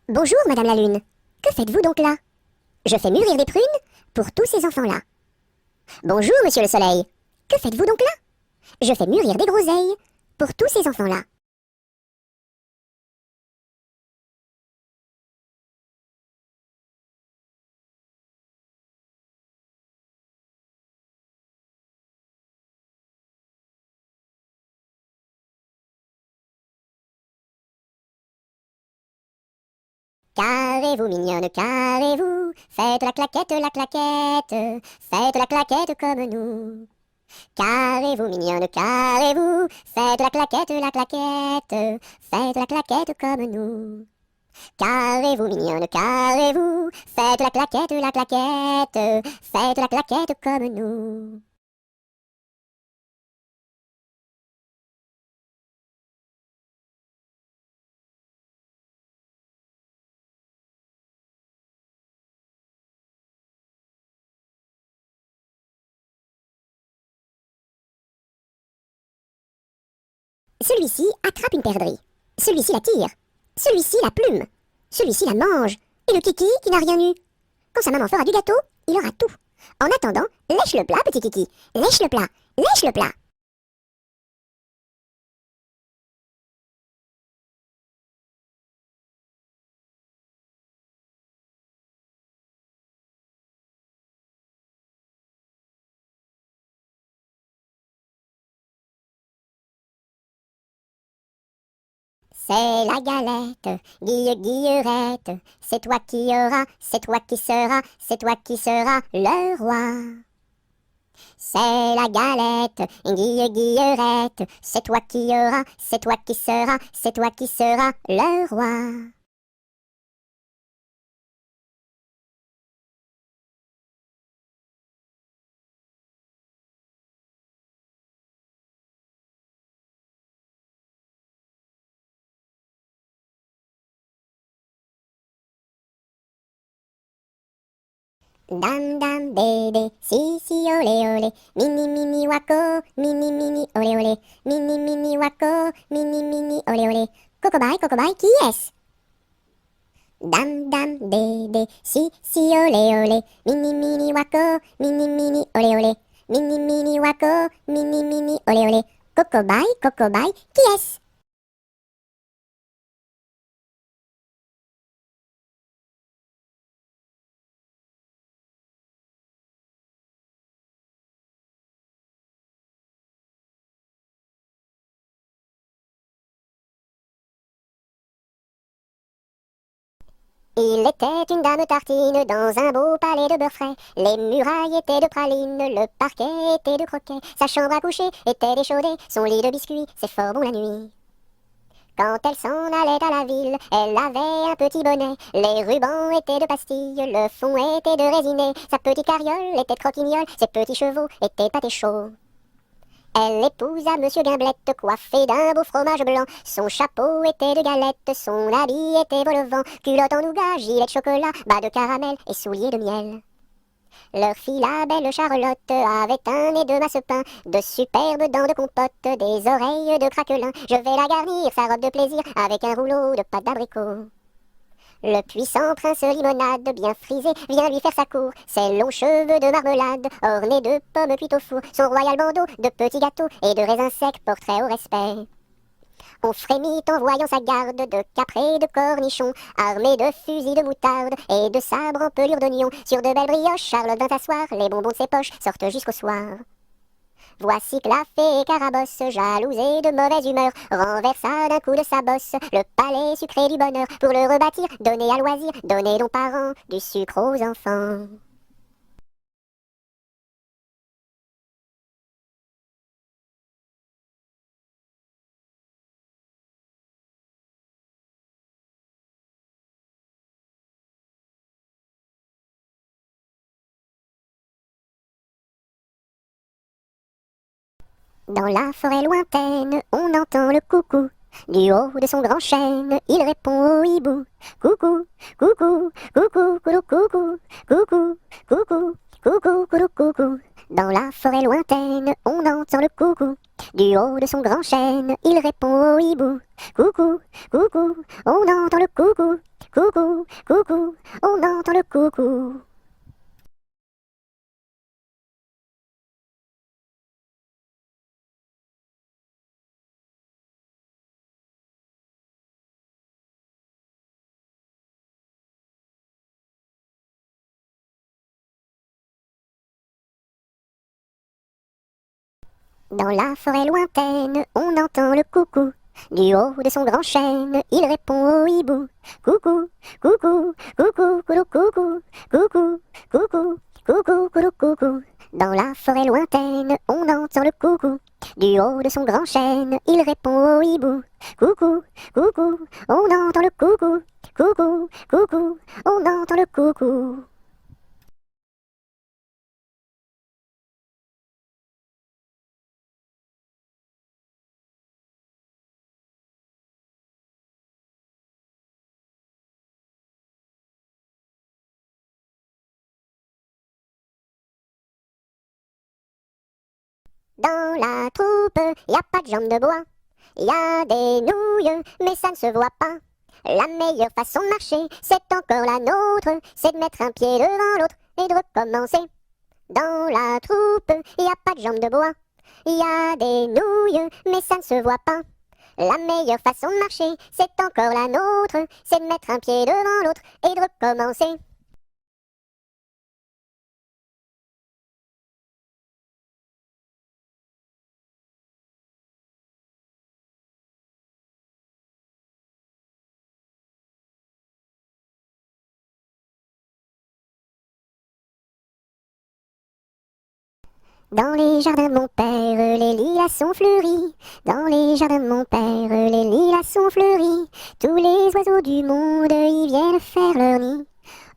Bonjour, Madame la Lune. Que faites-vous donc là? Je fais mûrir des prunes pour tous ces enfants-là. Bonjour, Monsieur le Soleil. Que faites-vous donc là? Je fais mûrir des groseilles pour tous ces enfants-là. Carrez-vous, mignonne, carrez-vous, faites la claquette, faites la claquette comme nous. Carrez-vous, mignonne, carrez-vous, faites la claquette, faites la claquette comme nous. Carrez-vous, mignonne, carrez-vous, faites la claquette, faites la claquette comme nous. Celui-ci attrape une perdrix. Celui-ci la tire. Celui-ci la plume. Celui-ci la mange. Et le kiki qui n'a rien eu. Quand sa maman fera du gâteau, il aura tout. En attendant, lèche le plat, petit kiki. Lèche le plat. Lèche le plat. C'est la galette, guillerette, c'est toi qui auras, c'est toi qui seras, c'est toi qui seras le roi. C'est la galette, guillerette, c'est toi qui auras, c'est toi qui seras, c'est toi qui seras le roi. Dam dam bébé, si si olé olé, mini mini wako, mini olé olé, mini wako, mini olé olé. Cocobaye, qui est-ce? Dam dam bébé, si si olé olé, mini wako, mini olé olé, mini wako, mini olé olé. Cocobaye, qui est-ce? Il était une dame tartine dans un beau palais de beurre frais. Les murailles étaient de praline, le parquet était de croquet. Sa chambre à coucher était d'échaudée, son lit de biscuits, c'est fort bon la nuit. Quand elle s'en allait à la ville, elle avait un petit bonnet. Les rubans étaient de pastilles, le fond était de résiné. Sa petite carriole était de croquignole, ses petits chevaux étaient pâtés chauds. Elle épousa Monsieur Gimblette, coiffé d'un beau fromage blanc. Son chapeau était de galette, son habit était vol au vent. Culotte en nougat, gilet de chocolat, bas de caramel et souliers de miel. Leur fille, la belle Charlotte, avait un nez de massepain, de superbes dents de compote, des oreilles de craquelin. Je vais la garnir, sa robe de plaisir, avec un rouleau de pâte d'abricot. Le puissant prince limonade, bien frisé, vient lui faire sa cour. Ses longs cheveux de marmelade, ornés de pommes cuites au four. Son royal bandeau de petits gâteaux et de raisins secs porte très au respect. On frémit en voyant sa garde de capres et de cornichons, armés de fusils de moutarde et de sabres en pelure d'oignon. Sur de belles brioches, Charlotte vint s'asseoir, les bonbons de ses poches sortent jusqu'au soir. Voici que la fée Carabosse, jalouse et de mauvaise humeur, renversa d'un coup de sa bosse le palais sucré du bonheur. Pour le rebâtir, donner à loisir, donner aux parents du sucre aux enfants. Dans la forêt lointaine, on entend le coucou. Du haut de son grand chêne, il répond au hibou. Coucou, coucou, coucou, coucou, coucou, coucou, coucou, coucou, coucou, coucou. Dans la forêt lointaine, on entend le coucou. Du haut de son grand chêne, il répond au hibou. Coucou, coucou, on entend le coucou. Coucou, coucou, on entend le coucou. Dans la forêt lointaine, on entend le coucou. Du haut de son grand chêne, il répond au hibou. Coucou, coucou, coucou, coucou, coucou, coucou, coucou, coucou, coucou, coucou. Dans la forêt lointaine, on entend le coucou. Du haut de son grand chêne, il répond au hibou. Coucou, coucou, on entend le coucou. Coucou, coucou, on entend le coucou. Dans la troupe, y a pas de jambes de bois. Y a des nouilles, mais ça ne se voit pas. La meilleure façon de marcher, c'est encore la nôtre. C'est de mettre un pied devant l'autre et de recommencer. Dans la troupe, y a pas de jambes de bois. Y a des nouilles, mais ça ne se voit pas. La meilleure façon de marcher, c'est encore la nôtre. C'est de mettre un pied devant l'autre et de recommencer. Dans les jardins de mon père, les lilas sont fleuris. Dans les jardins de mon père, les lilas sont fleuris. Tous les oiseaux du monde y viennent faire leur nid.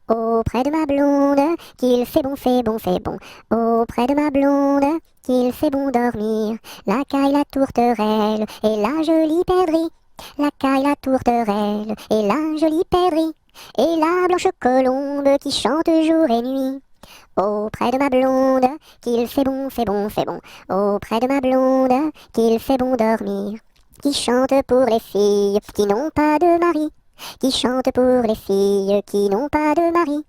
Auprès de ma blonde, qu'il fait bon, fait bon, fait bon. Auprès de ma blonde, qu'il fait bon dormir. La caille, la tourterelle et la jolie perdrix. La caille, la tourterelle et la jolie perdrix. Et la blanche colombe qui chante jour et nuit. Auprès de ma blonde, qu'il fait bon, fait bon, fait bon. Auprès de ma blonde, qu'il fait bon dormir. Qui chante pour les filles qui n'ont pas de mari. Qui chante pour les filles qui n'ont pas de mari.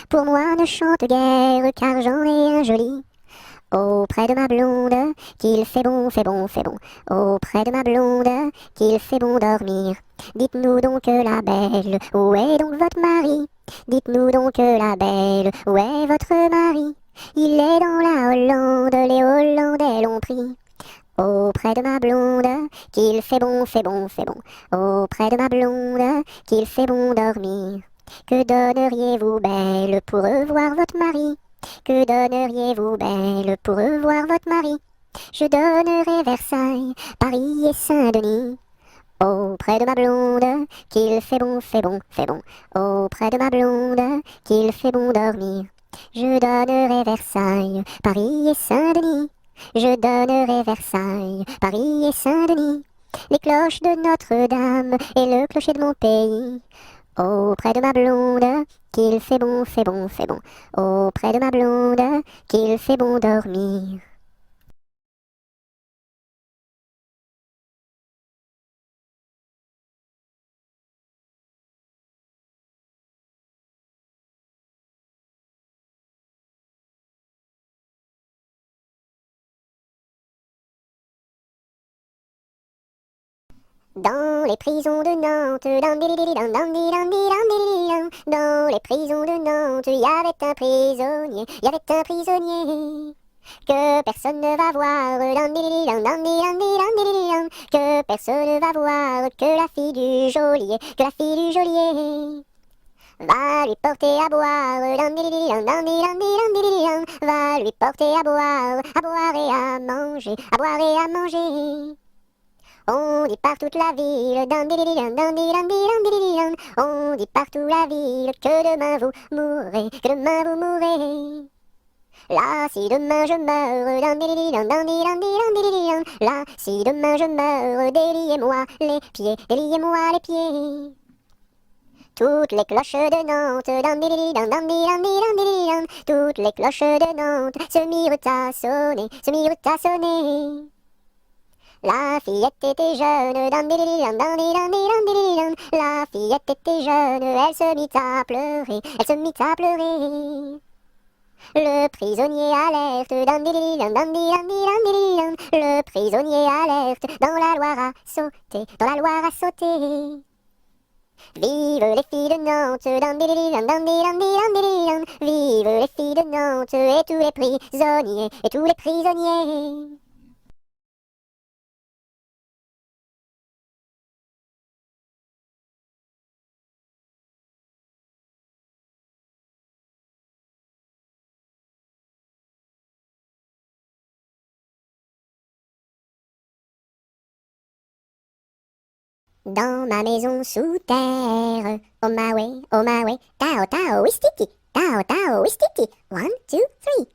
Pour moi ne chante guère car j'en ai un joli. Auprès de ma blonde, qu'il fait bon, fait bon, fait bon. Auprès de ma blonde, qu'il fait bon dormir. Dites-nous donc la belle, où est donc votre mari? Dites-nous donc la belle, où est votre mari? Il est dans la Hollande, les Hollandais l'ont pris. Auprès de ma blonde, qu'il fait bon, fait bon, fait bon. Auprès de ma blonde, qu'il fait bon dormir. Que donneriez-vous belle pour revoir votre mari? Que donneriez-vous belle pour revoir votre mari? Je donnerais Versailles, Paris et Saint-Denis. Auprès de ma blonde, qu'il fait bon, fait bon, fait bon. Auprès de ma blonde, qu'il fait bon dormir. Je donnerai Versailles, Paris et Saint-Denis. Je donnerai Versailles, Paris et Saint-Denis. Les cloches de Notre-Dame et le clocher de mon pays. Auprès de ma blonde, qu'il fait bon, fait bon, fait bon. Auprès de ma blonde, qu'il fait bon dormir. Dans les prisons de Nantes, dans les prisons de Nantes, il y avait un prisonnier, il y avait un prisonnier que personne ne va voir, que personne ne va voir, que la fille du geôlier, que la fille du geôlier va lui porter à boire, va lui porter à boire et à manger, à boire et à manger. On dit par toute la ville, on dit partout la ville que demain vous mourrez, que demain vous mourrez. Là, si demain je meurs, là, si demain je meurs, déliez-moi les pieds, déliez-moi les pieds. Toutes les cloches de Nantes, toutes les cloches de Nantes se mirent à sonner, se mirent à sonner. La fillette était jeune, dan di di dan dan di dan di dan di di dan. La fillette était jeune, elle se mit à pleurer, elle se mit à pleurer. Le prisonnier alerte, dan di di dan dan di dan di dan di di dan. Le prisonnier alerte, dans la Loire a sauté, dans la Loire a sauté. Vive les filles de Nantes, dan di di dan dan di dan di dan di di dan. Vive les filles de Nantes et tous les prisonniers, et tous les prisonniers. Dans ma maison sous terre, oh my way, tao tao wistiti, tao tao wistiti, 1, 2, 3.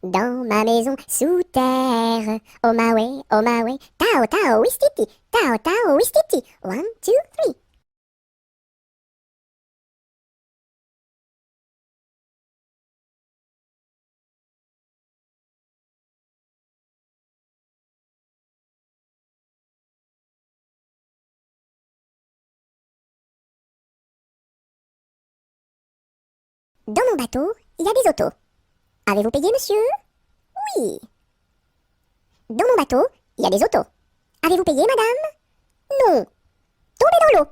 Dans ma maison sous terre, oh my way, tao tao wistiti, 1, 2, 3. Dans mon bateau, il y a des autos. Avez-vous payé, monsieur? Oui. Dans mon bateau, il y a des autos. Avez-vous payé, madame? Non. Tombez dans l'eau.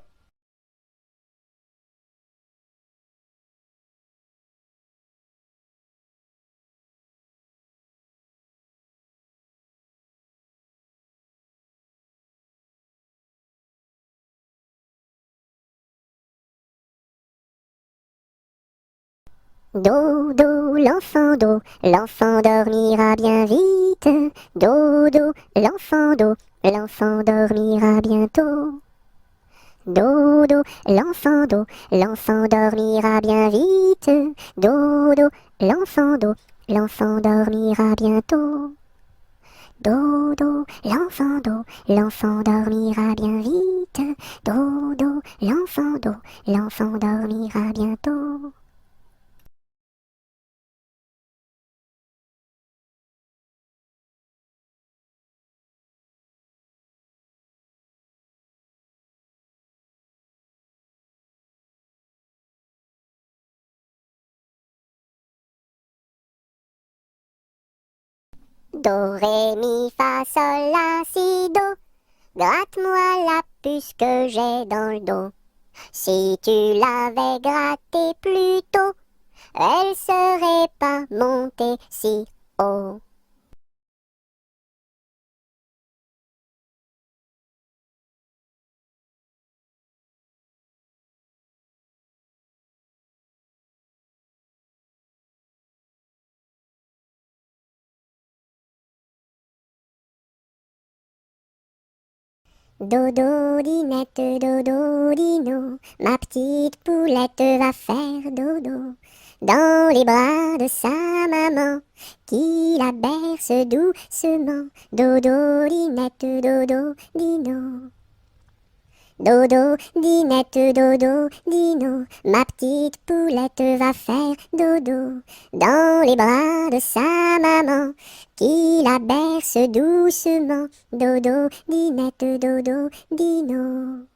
Dodo, l'enfant dormira bien vite. Dodo, l'enfant dormira bientôt. Dodo, l'enfant dormira bien vite. Dodo, l'enfant dormira bientôt. Dodo, l'enfant dormira bien vite. Dodo, l'enfant dormira bientôt. Do, ré, mi, fa, sol, la, si, do. Gratte-moi la puce que j'ai dans le dos. Si tu l'avais grattée plus tôt, elle serait pas montée si haut. Dodo, dinette, dodo, dino, ma petite poulette va faire dodo dans les bras de sa maman qui la berce doucement. Dodo, dinette, dodo, dino. Dodo, dinette, dodo, dino, ma petite poulette va faire dodo dans les bras de sa maman qui la berce doucement. Dodo, dinette, dodo, dino.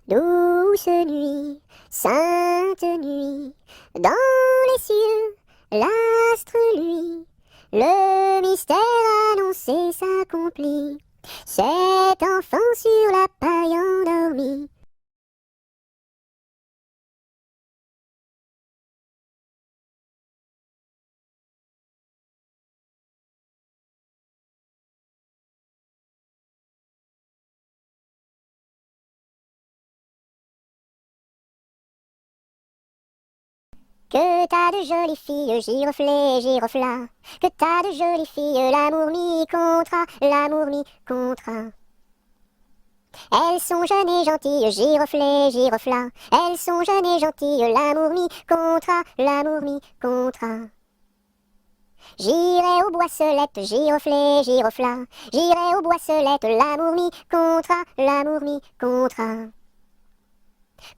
Douce nuit, sainte nuit, dans les cieux, l'astre lui, le mystère annoncé s'accomplit. Cet enfant sur la paille endormi. Que t'as de jolies filles, giroflées, girofla. Que t'as de jolies filles, l'amour mi contra, l'amour mi contra. Elles sont jeunes et gentilles, giroflées, girofla. Elles sont jeunes et gentilles, l'amour mi contra, l'amour mi contra. J'irai aux boisselette, giroflée, girofla. J'irai aux boisselette, l'amour mi contra, l'amour mi contra.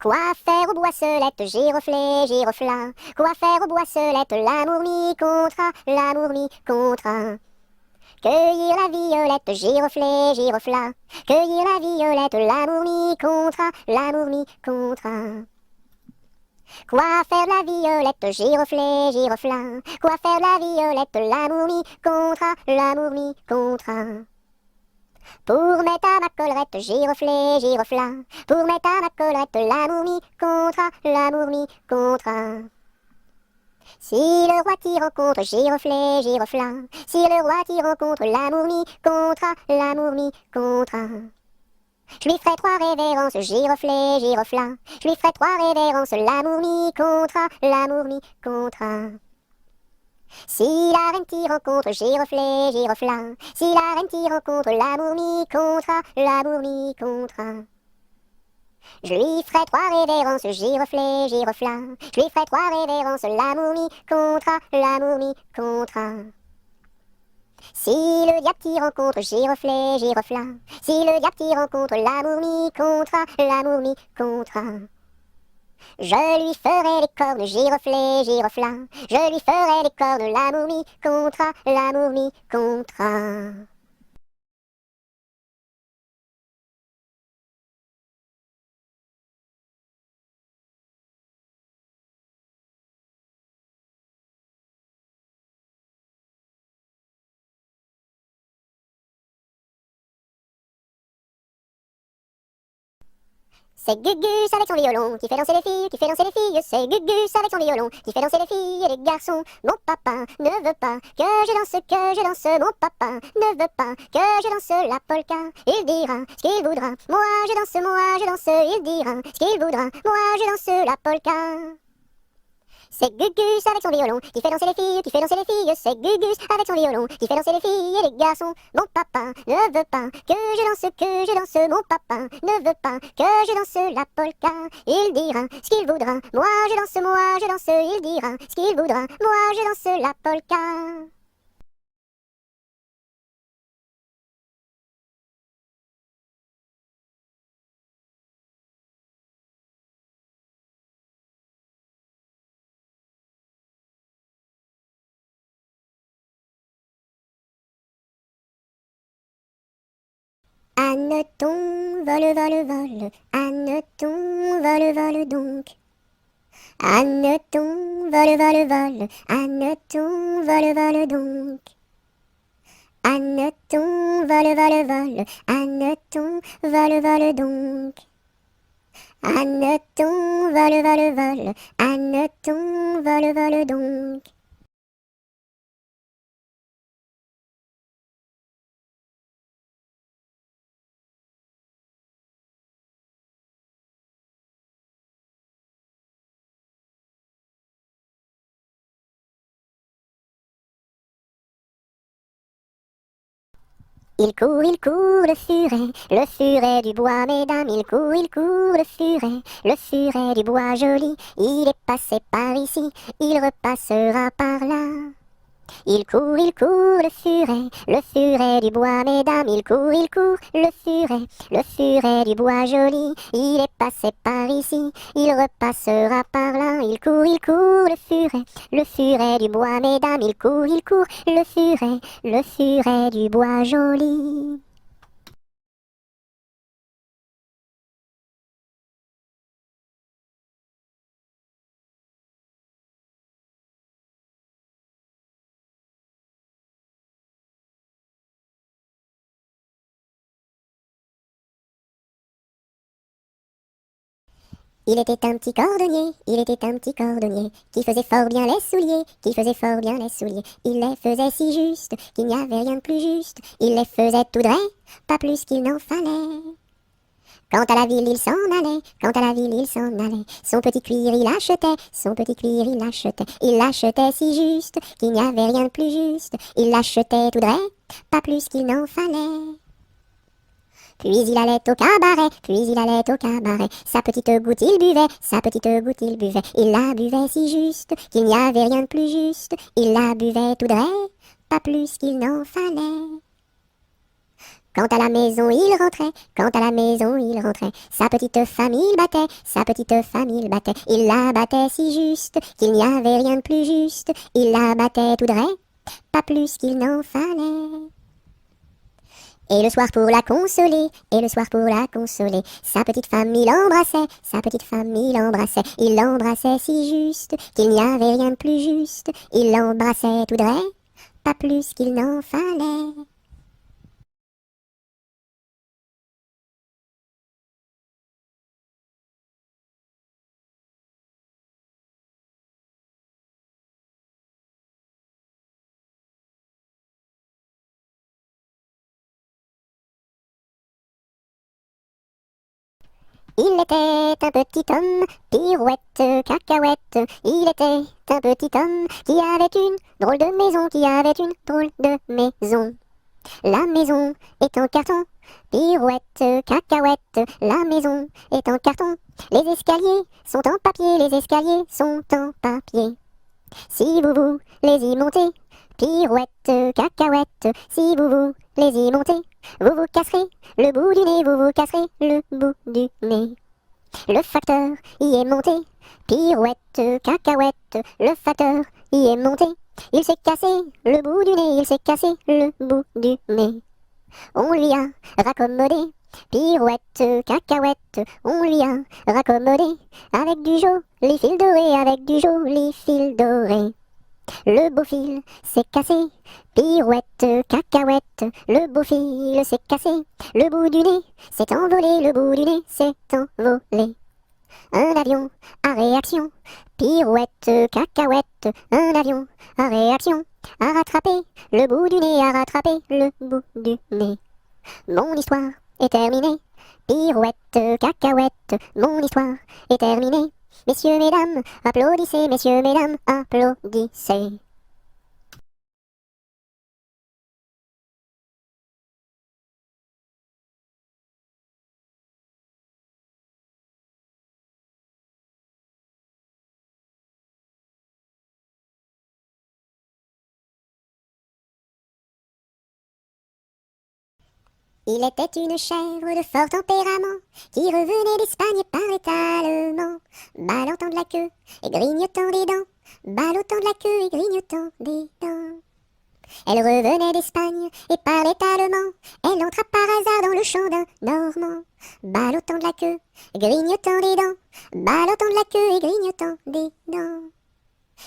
Quoi faire aux boisselette, giroflée, girofla. Quoi faire aux boisselette, l'amour mi contra, l'amour mi contra. Cueillir la violette, giroflée, girofla. Cueillir la violette, l'amour mi contra, l'amour mi contra. Quoi faire la violette, giroflée, girofla. Quoi faire la violette, l'amour mi contra, l'amour mi contra. Pour mettre à ma collerette, giroflée, girofla. Pour mettre à ma collerette, l'amour mi contra, l'amour mi contra. Si le roi t'y rencontre, giroflée, girofla. Si le roi t'y rencontre, l'amour mi contra, l'amour mi contra. Je lui ferai 3 révérences, giroflée, girofla. Je lui ferai 3 révérences, l'amour mi contra, l'amour mi contra. Si la reine t'y rencontre, giroflée, girofla. Si la reine t'y rencontre, l'amour mi contra, l'amour mi contra. Je lui ferai 3 révérences, giroflée, girofla. Je lui ferai 3 révérences, l'amour mi contra, l'amour mi contra. Si le diable t'y rencontre, giroflée, girofla. Si le diable t'y rencontre, l'amour mi contra, l'amour mi contra. Je lui ferai les cornes, giroflée, girofla. Je lui ferai les cornes, l'amour mi contra, l'amour mi contra. C'est Gugus avec son violon qui fait danser les filles, qui fait danser les filles. C'est Gugus avec son violon qui fait danser les filles et les garçons. Mon papa ne veut pas que je danse. Mon papa ne veut pas que je danse la polka. Il dira ce qu'il voudra. Moi je danse. Il dira ce qu'il voudra. Moi je danse la polka. C'est Gugus avec son violon qui fait danser les filles, qui fait danser les filles. C'est Gugus avec son violon qui fait danser les filles et les garçons. Mon papa ne veut pas que je danse. Mon papa ne veut pas que je danse la polka. Il dira ce qu'il voudra. Moi je danse. Il dira ce qu'il voudra. Moi je danse la polka. Anneton, vole, vole, vole. Anneton, vole, vole donc. Anneton, vole, vole, vole. Anneton, vole, vole donc. Anneton, vole, vole, vole. Anneton, vole, vole donc. Anneton, vole, vole, vole. Anneton, vole, vole donc. Il court, le furet du bois, mesdames. Il court, le furet du bois joli. Il est passé par ici, il repassera par là. Il court, le furet du bois, mesdames. Il court, le furet du bois joli. Il est passé par ici, il repassera par là. Il court, le furet du bois, mesdames. Il court, le furet du bois joli. Il était un petit cordonnier, il était un petit cordonnier, qui faisait fort bien les souliers, qui faisait fort bien les souliers. Il les faisait si justes, qu'il n'y avait rien de plus juste. Il les faisait tout droit, pas plus qu'il n'en fallait. Quand à la ville il s'en allait, quand à la ville il s'en allait, son petit cuir il achetait, son petit cuir il l'achetait si juste, qu'il n'y avait rien de plus juste. Il l'achetait tout droit, pas plus qu'il n'en fallait. Puis il allait au cabaret, puis il allait au cabaret. Sa petite goutte il buvait, sa petite goutte il buvait. Il la buvait si juste qu'il n'y avait rien de plus juste. Il la buvait tout dret, pas plus qu'il n'en fallait. Quand à la maison il rentrait, quand à la maison il rentrait, sa petite femme il battait, sa petite femme il battait. Il la battait si juste qu'il n'y avait rien de plus juste. Il la battait tout dret, pas plus qu'il n'en fallait. Et le soir pour la consoler, et le soir pour la consoler, sa petite femme il embrassait, sa petite femme il l'embrassait si juste qu'il n'y avait rien de plus juste. Il l'embrassait tout dret, pas plus qu'il n'en fallait. Il était un petit homme, pirouette, cacahuète. Il était un petit homme qui avait une drôle de maison, qui avait une drôle de maison. La maison est en carton, pirouette, cacahuète. La maison est en carton. Les escaliers sont en papier, les escaliers sont en papier. Si vous les y montez, pirouette, cacahuète. Si vous les y montez, vous vous casserez le bout du nez, vous vous casserez le bout du nez. Le facteur y est monté, pirouette, cacahuète. Le facteur y est monté, il s'est cassé le bout du nez, il s'est cassé le bout du nez. On lui a raccommodé, pirouette, cacahuète. On lui a raccommodé avec du joli fil doré, avec du joli fil doré. Le beau fil s'est cassé, pirouette, cacahuète. Le beau fil s'est cassé, le bout du nez s'est envolé, le bout du nez s'est envolé. Un avion à réaction, pirouette, cacahuète. Un avion à réaction, a rattrapé le bout du nez, a rattrapé le bout du nez. Mon histoire est terminée, pirouette, cacahuète. Mon histoire est terminée. Messieurs, mesdames, applaudissez, messieurs, mesdames, applaudissez. Il était une chèvre de fort tempérament qui revenait d'Espagne par étalement, ballottant de la queue et grignotant des dents, ballottant de la queue et grignotant des dents. Elle revenait d'Espagne et parlait allemand. Elle entra par hasard dans le champ d'un Normand, ballottant de la queue, grignotant des dents, ballottant de la queue et grignotant des dents.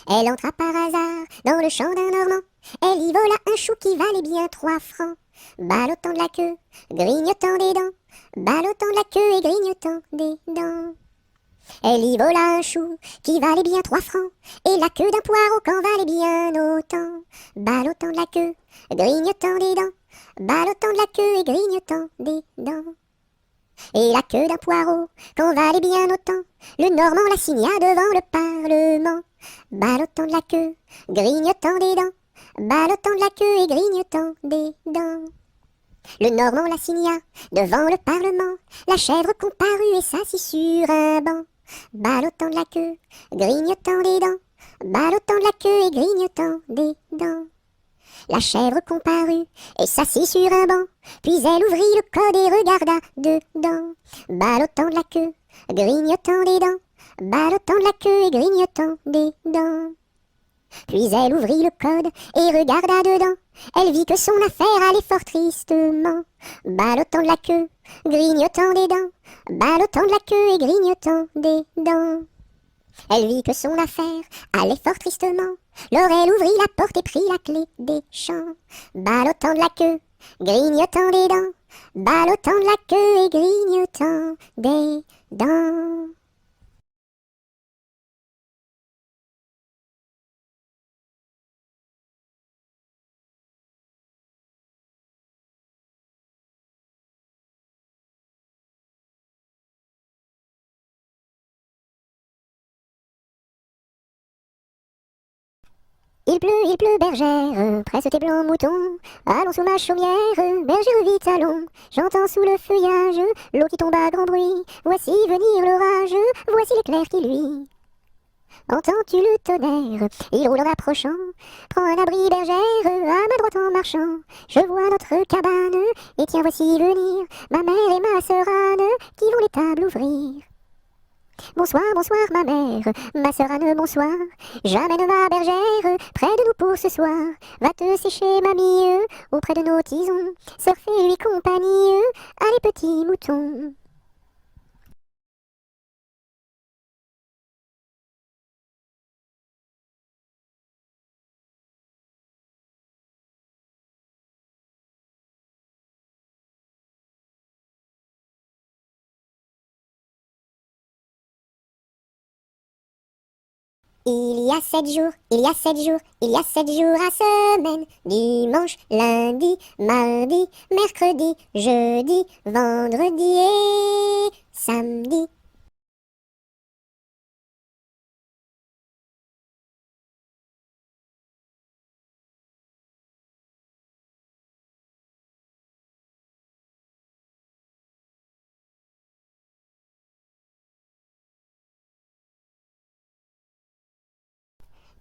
Elle entra par hasard dans le champ d'un Normand. Elle y vola un chou qui valait bien 3 francs, ballottant de la queue, grignotant des dents, ballottant de la queue et grignotant des dents. Elle y vola un chou qui valait bien 3 francs, et la queue d'un poireau qu'en valait bien autant, ballottant de la queue, grignotant des dents, ballottant de la queue et grignotant des dents. Et la queue d'un poireau qu'en valait bien autant, le Normand la signa devant le Parlement, ballottant de la queue, grignotant des dents, ballottant de la queue et grignotant des dents. Le Normand la signa devant le Parlement, la chèvre comparut et s'assit sur un banc, ballottant de la queue, grignotant des dents, ballottant de la queue et grignotant des dents. La chèvre comparut et s'assit sur un banc, puis elle ouvrit le code et regarda dedans, ballottant de la queue, grignotant des dents, ballottant de la queue et grignotant des dents. Puis elle ouvrit le code et regarda dedans. Elle vit que son affaire allait fort tristement, ballottant de la queue, grignotant des dents, ballottant de la queue et grignotant des dents. Elle vit que son affaire allait fort tristement. Alors elle ouvrit la porte et prit la clé des champs, ballottant de la queue, grignotant des dents, ballottant de la queue et grignotant des dents. il pleut, bergère, presse tes blancs moutons. Allons sous ma chaumière, bergère vite allons. J'entends sous le feuillage l'eau qui tombe à grand bruit. Voici venir l'orage, voici l'éclair qui luit. Entends-tu le tonnerre? Il roule en approchant. Prends un abri, bergère, à ma droite en marchant. Je vois notre cabane, et tiens voici venir ma mère et ma sœur Anne, qui vont les tables ouvrir. Bonsoir, bonsoir ma sœur Anne, bonsoir. J'amène ma bergère près de nous pour ce soir. Va te sécher, mamie, auprès de nos tisons. Sœur, fais-lui compagnie, allez petits moutons. Il y a 7 jours, il y a 7 jours à semaine. Dimanche, lundi, mardi, mercredi, jeudi, vendredi et samedi.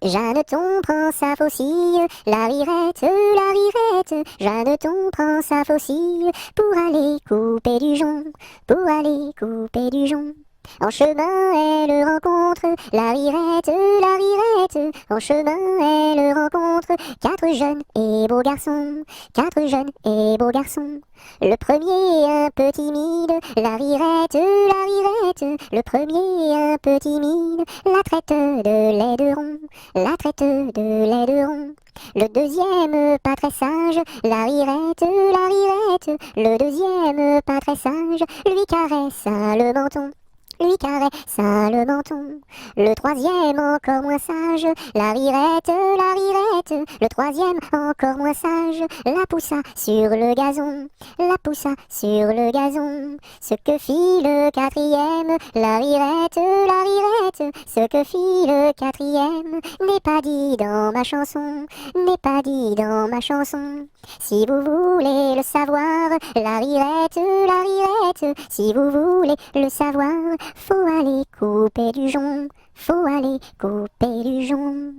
Jeanneton prend sa faucille, la rirette, Jeanneton prend sa faucille pour aller couper du jonc, pour aller couper du jonc. En chemin, elle rencontre la rirette, en chemin, elle rencontre 4 jeunes et beaux garçons, 4 jeunes et beaux garçons. Le premier un peu timide, la rirette, le premier un peu timide, la traite de laideron, la traite de laideron. Le deuxième pas très sage, la rirette, le deuxième pas très sage, lui caresse le menton. Lui caresse le menton. Le troisième encore moins sage, la rirette, le troisième encore moins sage, la poussa sur le gazon, la poussa sur le gazon. Ce que fit le quatrième, la rirette, ce que fit le quatrième n'est pas dit dans ma chanson, n'est pas dit dans ma chanson. Si vous voulez le savoir, la rirette, si vous voulez le savoir, faut aller couper du jonc, faut aller couper du jonc.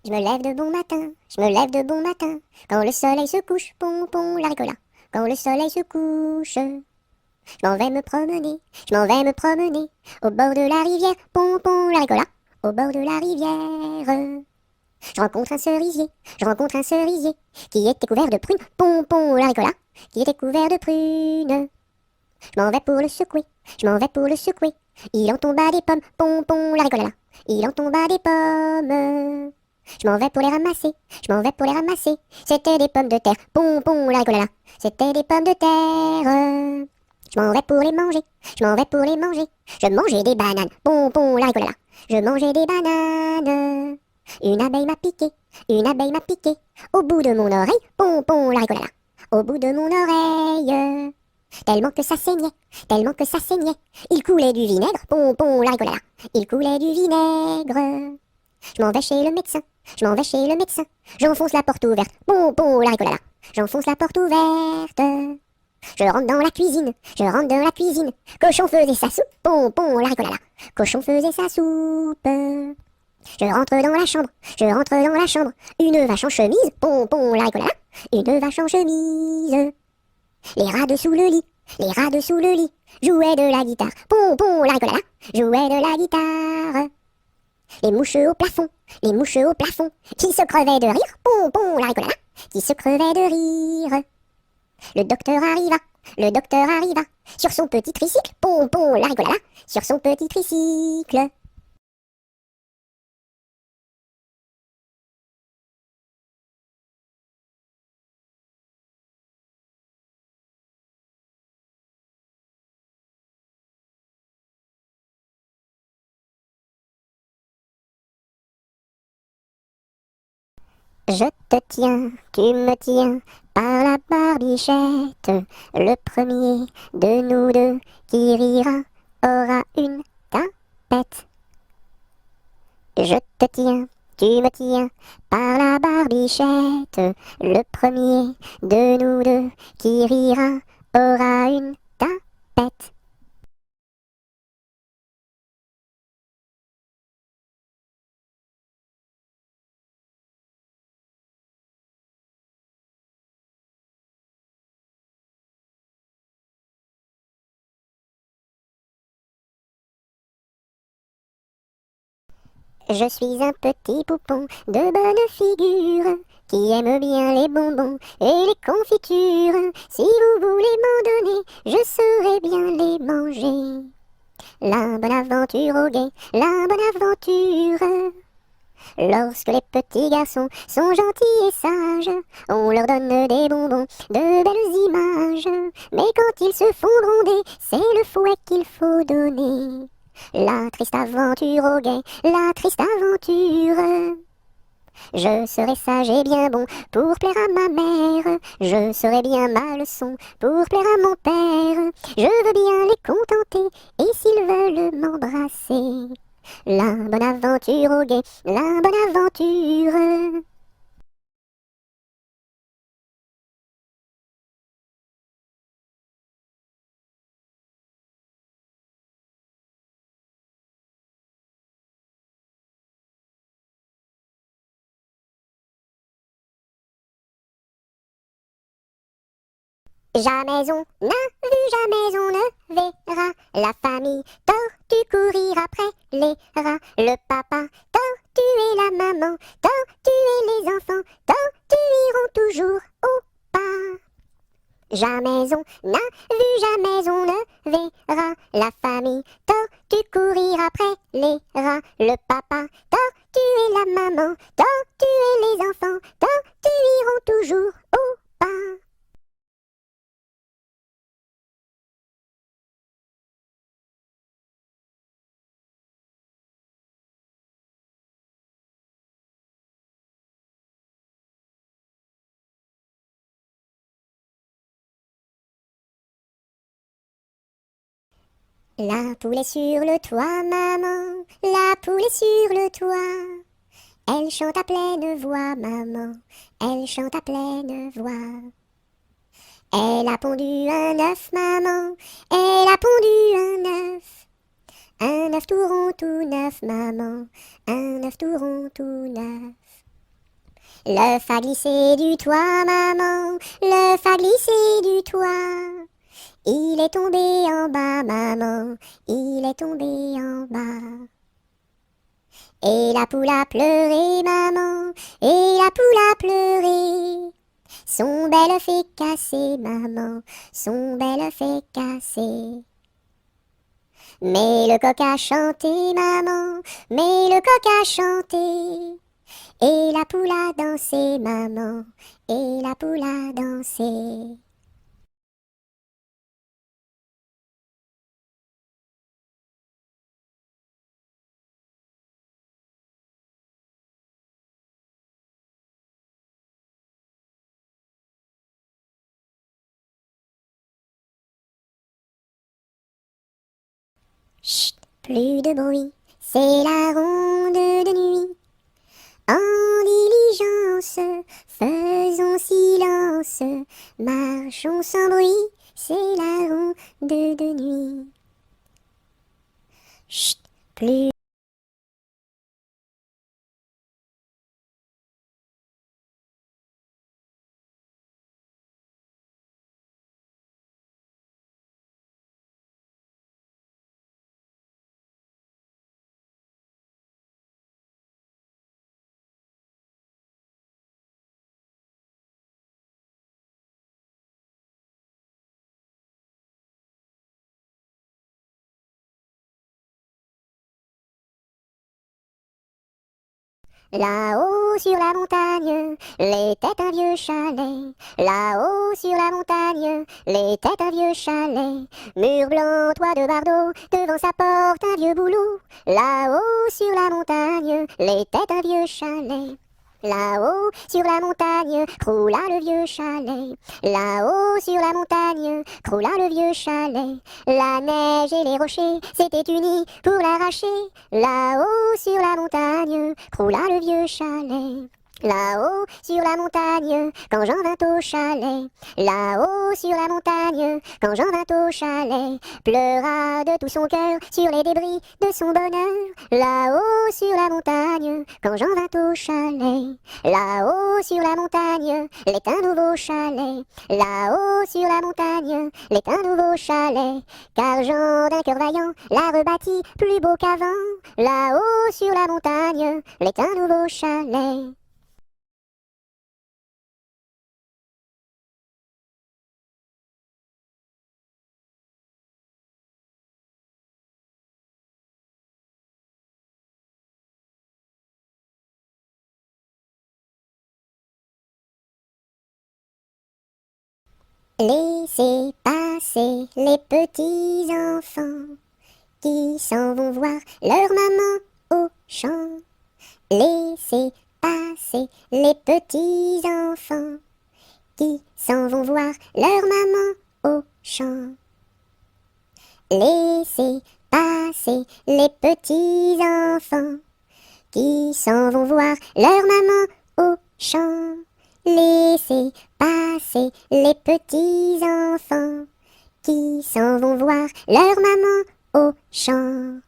Je me lève de bon matin, je me lève de bon matin, quand le soleil se couche, pompon, la ricola. Quand le soleil se couche, je m'en vais me promener, je m'en vais me promener, au bord de la rivière, pompon, la ricola. Au bord de la rivière, je rencontre un cerisier, je rencontre un cerisier, qui était couvert de prunes, pompon, la ricola, qui était couvert de prunes. Je m'en vais pour le secouer, je m'en vais pour le secouer, il en tomba des pommes, pompon, la ricola. Il en tomba des pommes. Je m'en vais pour les ramasser, je m'en vais pour les ramasser. C'était des pommes de terre, pompon, la ricolala. C'était des pommes de terre. Je m'en vais pour les manger, je m'en vais pour les manger. Je mangeais des bananes, pompon, la ricolala. Je mangeais des bananes. Une abeille m'a piqué, une abeille m'a piqué. Au bout de mon oreille, pompon, la ricolala. Au bout de mon oreille. Tellement que ça saignait, tellement que ça saignait. Il coulait du vinaigre, pompon, la ricolala. Il coulait du vinaigre. Je m'en vais chez le médecin, je m'en vais chez le médecin. J'enfonce la porte ouverte, pompon, la ricolala. J'enfonce la porte ouverte. Je rentre dans la cuisine, je rentre dans la cuisine. Cochon faisait sa soupe, pompon, la ricolala. Cochon faisait sa soupe. Je rentre dans la chambre, je rentre dans la chambre. Une vache en chemise, pompon, la ricolala. Une vache en chemise. Les rats dessous le lit, les rats dessous le lit. Jouaient de la guitare, pompon, la ricolala. Jouaient de la guitare. Les mouches au plafond, les mouches au plafond, qui se crevaient de rire, pompon, la ricolala, qui se crevaient de rire. Le docteur arriva, le docteur arriva, sur son petit tricycle, pompon, la ricolala, sur son petit tricycle. Je te tiens, tu me tiens par la barbichette. Le premier de nous deux qui rira aura une tapette. Je te tiens, tu me tiens par la barbichette. Le premier de nous deux qui rira aura une tapette. Je suis un petit poupon de bonne figure qui aime bien les bonbons et les confitures. Si vous voulez m'en donner, je saurai bien les manger. La bonne aventure au guet, la bonne aventure. Lorsque les petits garçons sont gentils et sages, on leur donne des bonbons, de belles images. Mais quand ils se font gronder, c'est le fouet qu'il faut donner. La triste aventure au guet, la triste aventure. Je serai sage et bien bon pour plaire à ma mère. Je serai bien ma leçon pour plaire à mon père. Je veux bien les contenter et s'ils veulent m'embrasser. La bonne aventure au guet, la bonne aventure. Jamais on n'a vu, jamais on ne verra la famille tortue courir après les rats. Le papa tortue et la maman tortue et les enfants tortues iront toujours au pas. Jamais on n'a vu, jamais on ne verra la famille tortue courir après les rats. Le papa tortue et la maman tortue et les enfants tortues iront toujours au pas. La poule est sur le toit, maman, la poule est sur le toit. Elle chante à pleine voix, maman, elle chante à pleine voix. Elle a pondu un œuf, maman, elle a pondu un œuf. Un œuf tout rond, tout neuf, maman, un œuf tout rond, tout neuf. L'œuf a glissé du toit, maman, l'œuf a glissé du toit. Il est tombé en bas, maman, il est tombé en bas. Et la poule a pleuré, maman, et la poule a pleuré. Son bel œuf est cassé, maman, son bel œuf est cassé. Mais le coq a chanté, maman, mais le coq a chanté. Et la poule a dansé, maman, et la poule a dansé. Chut, plus de bruit, c'est la ronde de nuit. En diligence, faisons silence, marchons sans bruit, c'est la ronde de nuit. Chut, plus. Là-haut sur la montagne, l'était un vieux chalet. Là-haut sur la montagne, l'était un vieux chalet. Mur blanc, toit de bardeaux, devant sa porte un vieux boulot. Là-haut sur la montagne, l'était un vieux chalet. Là-haut, sur la montagne, croula le vieux chalet. Là-haut, sur la montagne, croula le vieux chalet. La neige et les rochers s'étaient unis pour l'arracher. Là-haut, sur la montagne, croula le vieux chalet. Là-haut, sur la montagne, quand j'en vins au chalet. Là-haut, sur la montagne, quand j'en vins au chalet. Pleura de tout son cœur sur les débris de son bonheur. Là-haut, sur la montagne, quand j'en vins au chalet. Là-haut, sur la montagne, l'est un nouveau chalet. Là-haut, sur la montagne, l'est un nouveau chalet. Car Jean d'un cœur vaillant l'a rebâti plus beau qu'avant. Là-haut, sur la montagne, l'est un nouveau chalet. Laissez passer les petits enfants qui s'en vont voir leur maman au champ. Laissez passer les petits enfants qui s'en vont voir leur maman au champ. Laissez passer les petits enfants qui s'en vont voir leur maman au champ. Laissez passer les petits enfants qui s'en vont voir leur maman au champ.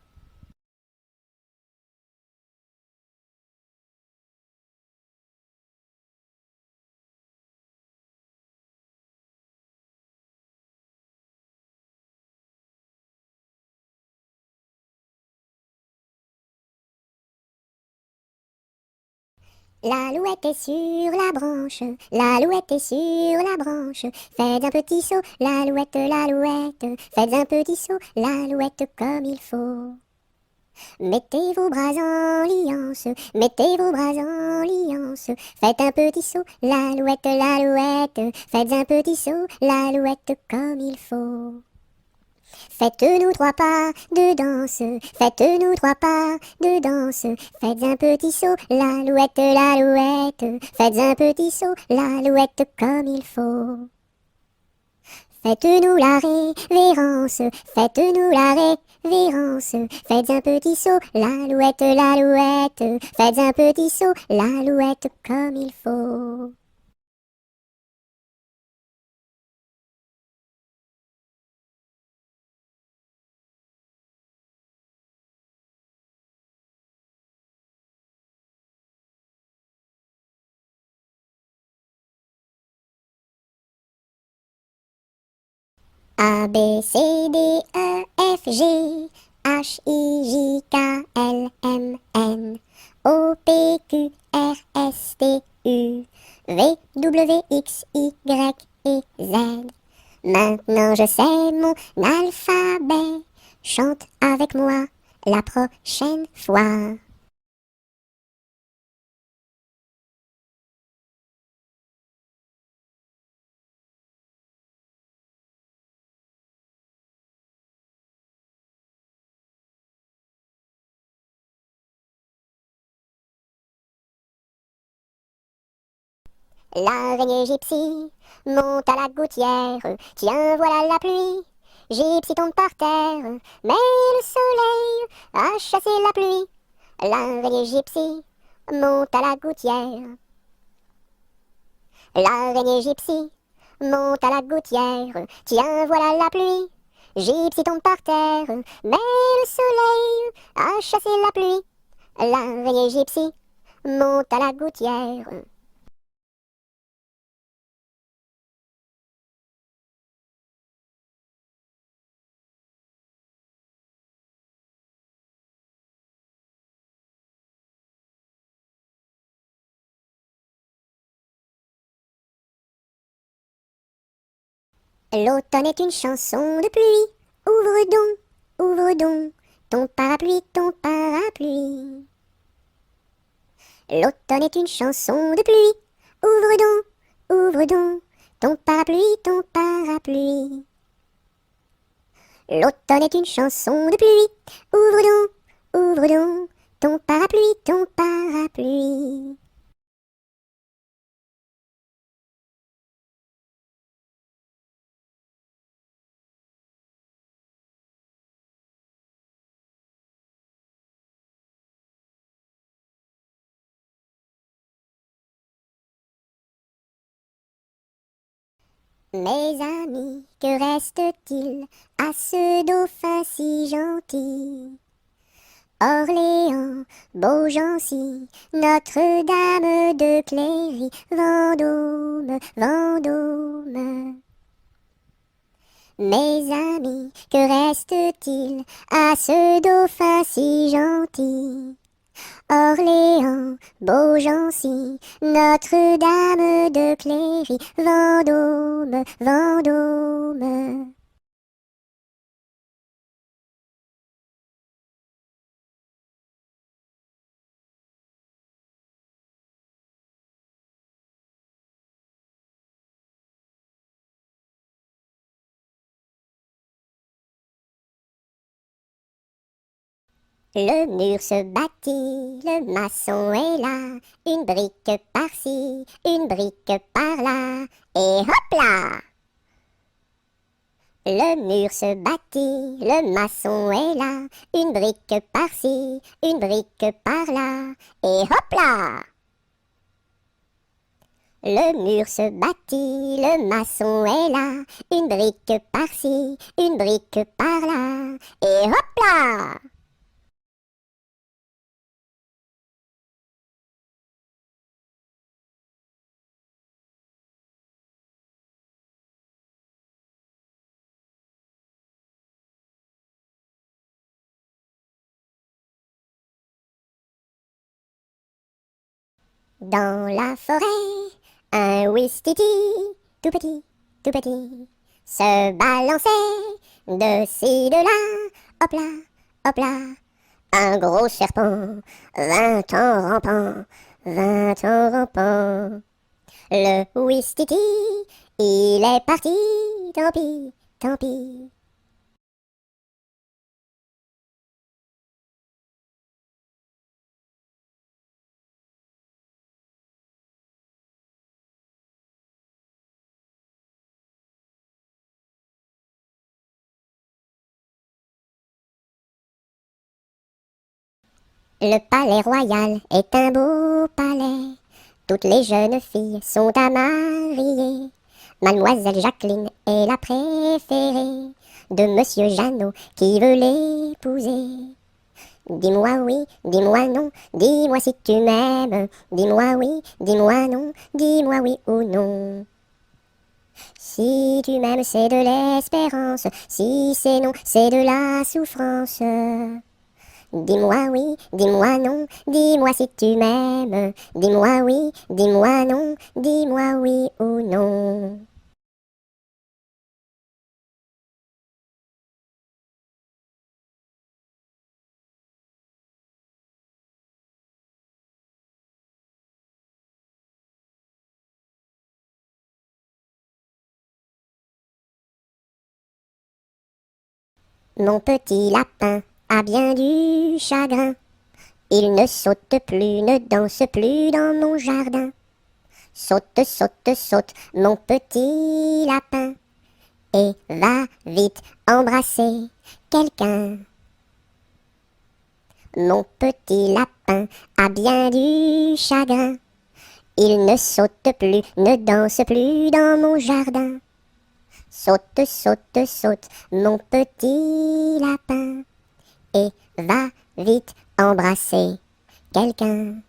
L'alouette est sur la branche, l'alouette est sur la branche. Faites un petit saut, l'alouette, l'alouette. Faites un petit saut, l'alouette comme il faut. Mettez vos bras en liance, mettez vos bras en liance. Faites un petit saut, l'alouette, l'alouette. Faites un petit saut, l'alouette comme il faut. Faites-nous trois pas de danse, faites-nous trois pas de danse. Faites un petit saut, l'alouette, l'alouette. Faites un petit saut, l'alouette comme il faut. Faites-nous la révérence, faites-nous la révérence. Faites un petit saut, l'alouette, l'alouette. Faites un petit saut, l'alouette comme il faut. A, B, C, D, E, F, G, H, I, J, K, L, M, N, O, P, Q, R, S, T, U, V, W, X, Y et Z. Maintenant je sais mon alphabet, chante avec moi la prochaine fois. L'araignée gypsy monte à la gouttière, tiens voilà la pluie. Gypsy tombe par terre, mais le soleil a chassé la pluie. L'araignée gypsy monte à la gouttière. L'araignée gypsy monte à la gouttière, tiens voilà la pluie. Gypsy tombe par terre, mais le soleil a chassé la pluie. L'araignée gypsy monte à la gouttière. L'automne est une chanson de pluie. Ouvre donc, ton parapluie, ton parapluie. L'automne est une chanson de pluie. Ouvre donc, ton parapluie, ton parapluie. L'automne est une chanson de pluie. Ouvre donc, ton parapluie, ton parapluie. Mes amis, que reste-t-il à ce dauphin si gentil? Orléans, Beaugency, Notre-Dame de Cléry, Vendôme, Vendôme. Mes amis, que reste-t-il à ce dauphin si gentil? Orléans, Beaugency, Notre-Dame de Cléry, Vendôme, Vendôme. Le mur se bâtit, le maçon est là, une brique par-ci, une brique par-là, et hop là! Le mur se bâtit, le maçon est là, une brique par-ci, une brique par-là, et hop là! Le mur se bâtit, le maçon est là, une brique par-ci, une brique par-là, et hop là! Dans la forêt, un ouistiti, tout petit, se balançait de ci, de là, hop là. Un gros serpent vint en rampant, vint en rampant. Le ouistiti, il est parti, tant pis, tant pis. Le palais royal est un beau palais. Toutes les jeunes filles sont à marier. Mademoiselle Jacqueline est la préférée de Monsieur Jeannot qui veut l'épouser. Dis-moi oui, dis-moi non, dis-moi si tu m'aimes. Dis-moi oui, dis-moi non, dis-moi oui ou non. Si tu m'aimes, c'est de l'espérance. Si c'est non, c'est de la souffrance. Dis-moi oui, dis-moi non, dis-moi si tu m'aimes. Dis-moi oui, dis-moi non, dis-moi oui ou non. Mon petit lapin a bien du chagrin. Il ne saute plus, ne danse plus dans mon jardin. Saute, saute, saute, mon petit lapin, et va vite embrasser quelqu'un. Mon petit lapin a bien du chagrin. Il ne saute plus, ne danse plus dans mon jardin. Saute, saute, saute, mon petit lapin, et va vite embrasser quelqu'un.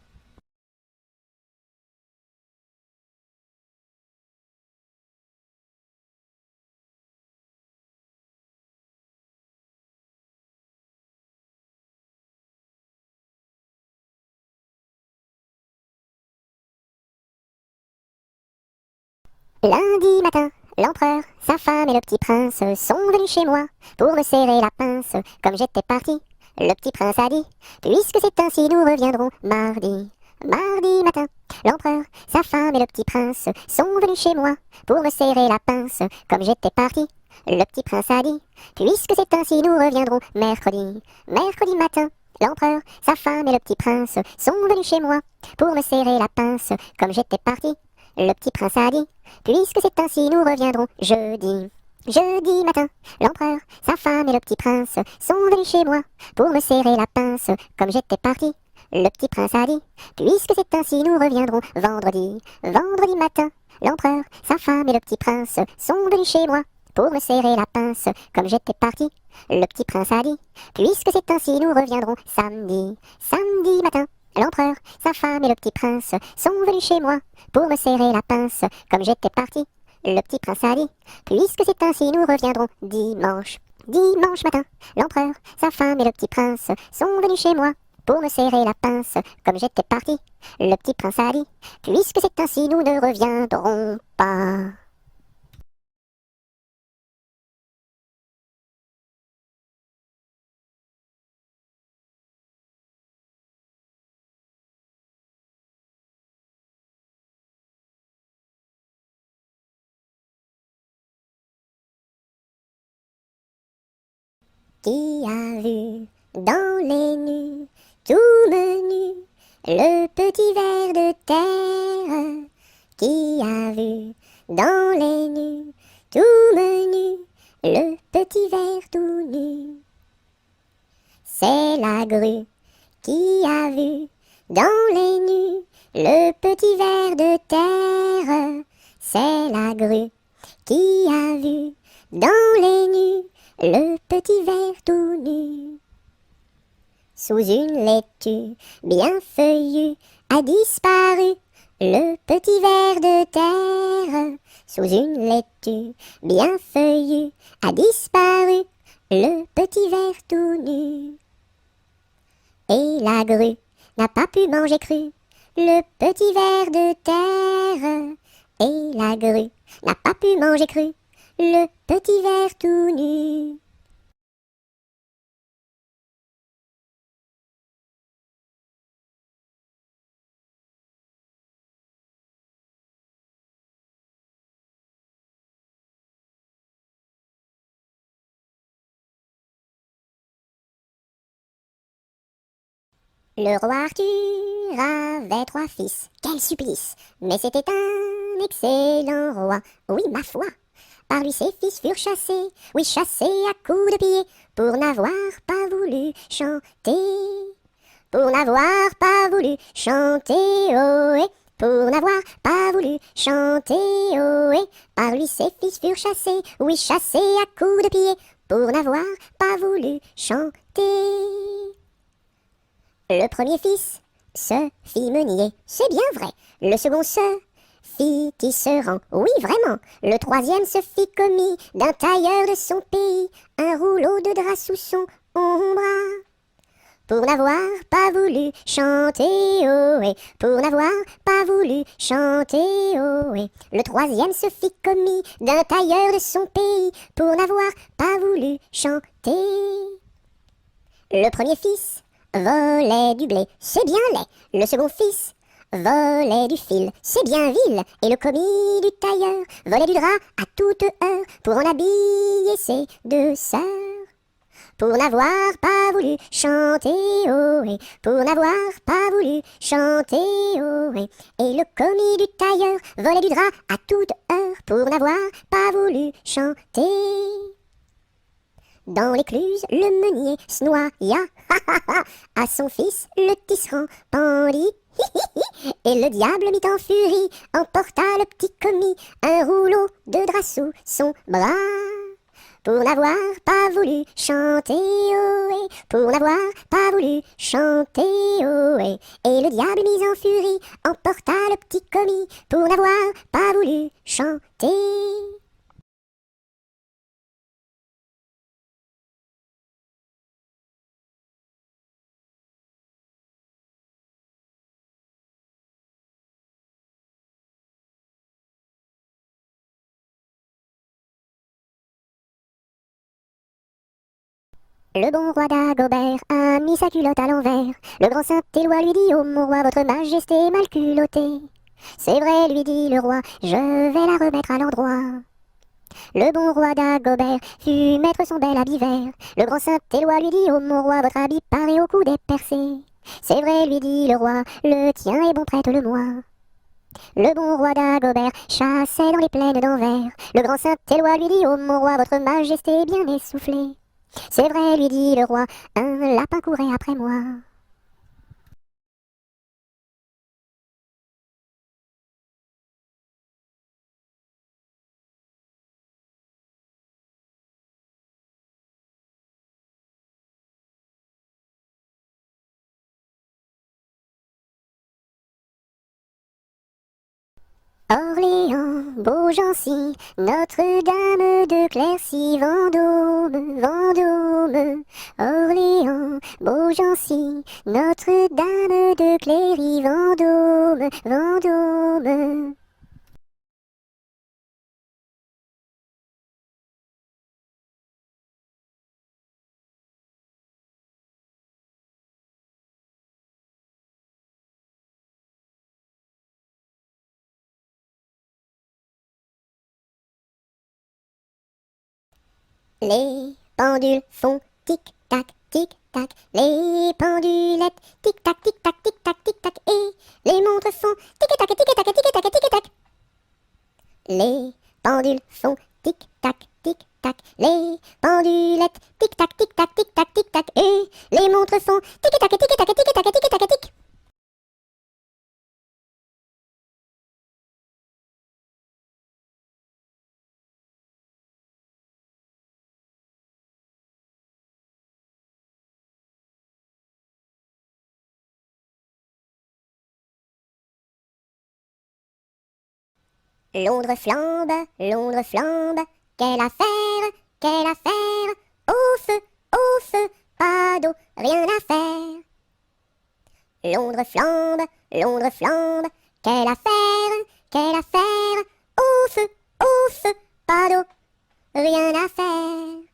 Lundi matin, l'empereur, sa femme et le petit prince sont venus chez moi pour me serrer la pince. Comme j'étais parti, le petit prince a dit, puisque c'est ainsi, nous reviendrons mardi. Mardi matin, l'empereur, sa femme et le petit prince sont venus chez moi pour me serrer la pince. Comme j'étais parti, le petit prince a dit, puisque c'est ainsi, nous reviendrons mercredi. Mercredi matin, l'empereur, sa femme et le petit prince sont venus chez moi pour me serrer la pince. Comme j'étais parti, le petit prince a dit, puisque c'est ainsi, nous reviendrons jeudi. Jeudi matin, l'empereur, sa femme et le petit prince sont venus chez moi pour me serrer la pince. Comme j'étais parti, le petit prince a dit, puisque c'est ainsi, nous reviendrons vendredi. Vendredi matin, L'empereur, sa femme et le petit prince sont venus chez moi pour me serrer la pince. Comme j'étais parti, le petit prince a dit: puisque c'est ainsi, nous reviendrons samedi. Samedi matin, l'empereur, sa femme et le petit prince sont venus chez moi pour me serrer la pince. Comme j'étais parti, le petit prince a dit: puisque c'est ainsi, nous reviendrons dimanche. Dimanche matin, l'empereur, sa femme et le petit prince sont venus chez moi pour me serrer la pince. Comme j'étais parti, le petit prince a dit: puisque c'est ainsi, nous ne reviendrons pas. Qui a vu dans les nues, tout menu, le petit ver de terre? Qui a vu dans les nues, tout menu, le petit ver tout nu? C'est la grue qui a vu dans les nues, le petit ver de terre. C'est la grue qui a vu dans les nues, le petit ver tout nu. Sous une laitue bien feuillue a disparu le petit ver de terre. Sous une laitue bien feuillue a disparu le petit ver tout nu. Et la grue n'a pas pu manger cru le petit ver de terre. Et la grue n'a pas pu manger cru le petit ver tout nu. Le roi Arthur avait 3 fils, quel supplice! Mais c'était un excellent roi, oui ma foi. Par lui ses fils furent chassés, oui chassés à coups de pied, pour n'avoir pas voulu chanter. Pour n'avoir pas voulu chanter, ohé, pour n'avoir pas voulu chanter, ohé. Par lui ses fils furent chassés, oui chassés à coups de pied, pour n'avoir pas voulu chanter. Le premier fils se fit meunier, c'est bien vrai. Le second se fit tisserand, oui vraiment. Le troisième se fit commis d'un tailleur de son pays, un rouleau de drap sous son bras. Pour n'avoir pas voulu chanter, ohé, pour n'avoir pas voulu chanter, ohé. Le troisième se fit commis d'un tailleur de son pays, pour n'avoir pas voulu chanter. Le premier fils volait du blé, c'est bien laid. Le second fils volait du fil, c'est bien vil. Et le commis du tailleur volait du drap à toute heure pour en habiller ses 2 sœurs. Pour n'avoir pas voulu chanter, ohé, pour n'avoir pas voulu chanter, ohé. Et le commis du tailleur volait du drap à toute heure pour n'avoir pas voulu chanter. Dans l'écluse, le meunier se noya, à son fils le tisserand pendit, et le diable mit en furie, emporta le petit commis, un rouleau de drap sous son bras. Pour n'avoir pas voulu chanter, ohé, pour n'avoir pas voulu chanter, ohé. Et le diable mis en furie, emporta le petit commis, pour n'avoir pas voulu chanter. Le bon roi Dagobert a mis sa culotte à l'envers. Le grand Saint-Éloi lui dit: oh mon roi, votre majesté est mal culottée. C'est vrai, lui dit le roi, je vais la remettre à l'endroit. Le bon roi Dagobert fut mettre son bel habit vert. Le grand Saint-Éloi lui dit: oh mon roi, votre habit paraît au cou des percés. C'est vrai, lui dit le roi, le tien est bon, prête-le-moi. Le bon roi Dagobert chassait dans les plaines d'Anvers. Le grand Saint-Éloi lui dit: oh mon roi, votre majesté est bien essoufflée. C'est vrai, lui dit le roi, un lapin courait après moi. Orléans, Beaugency, Notre-Dame de Clercy, Vendôme, Vendôme. Orléans, Beaugency, Notre-Dame de Cléry, Vendôme, Vendôme. Les pendules font tic-tac, tic-tac, les pendulettes tic-tac, tic-tac, tic-tac, tic-tac, et les montres font tic-tac, tic-tac, tic-tac, tic-tac. Les pendules font tic-tac, tic-tac, les pendulettes tic-tac, tic-tac, tic-tac, tic-tac, et les montres font tic-tac, tic-tac, tic-tac, tic-tac, tic. Londres flambe, quelle affaire, au feu, pas d'eau, rien à faire. Londres flambe, quelle affaire, au feu, pas d'eau, rien à faire.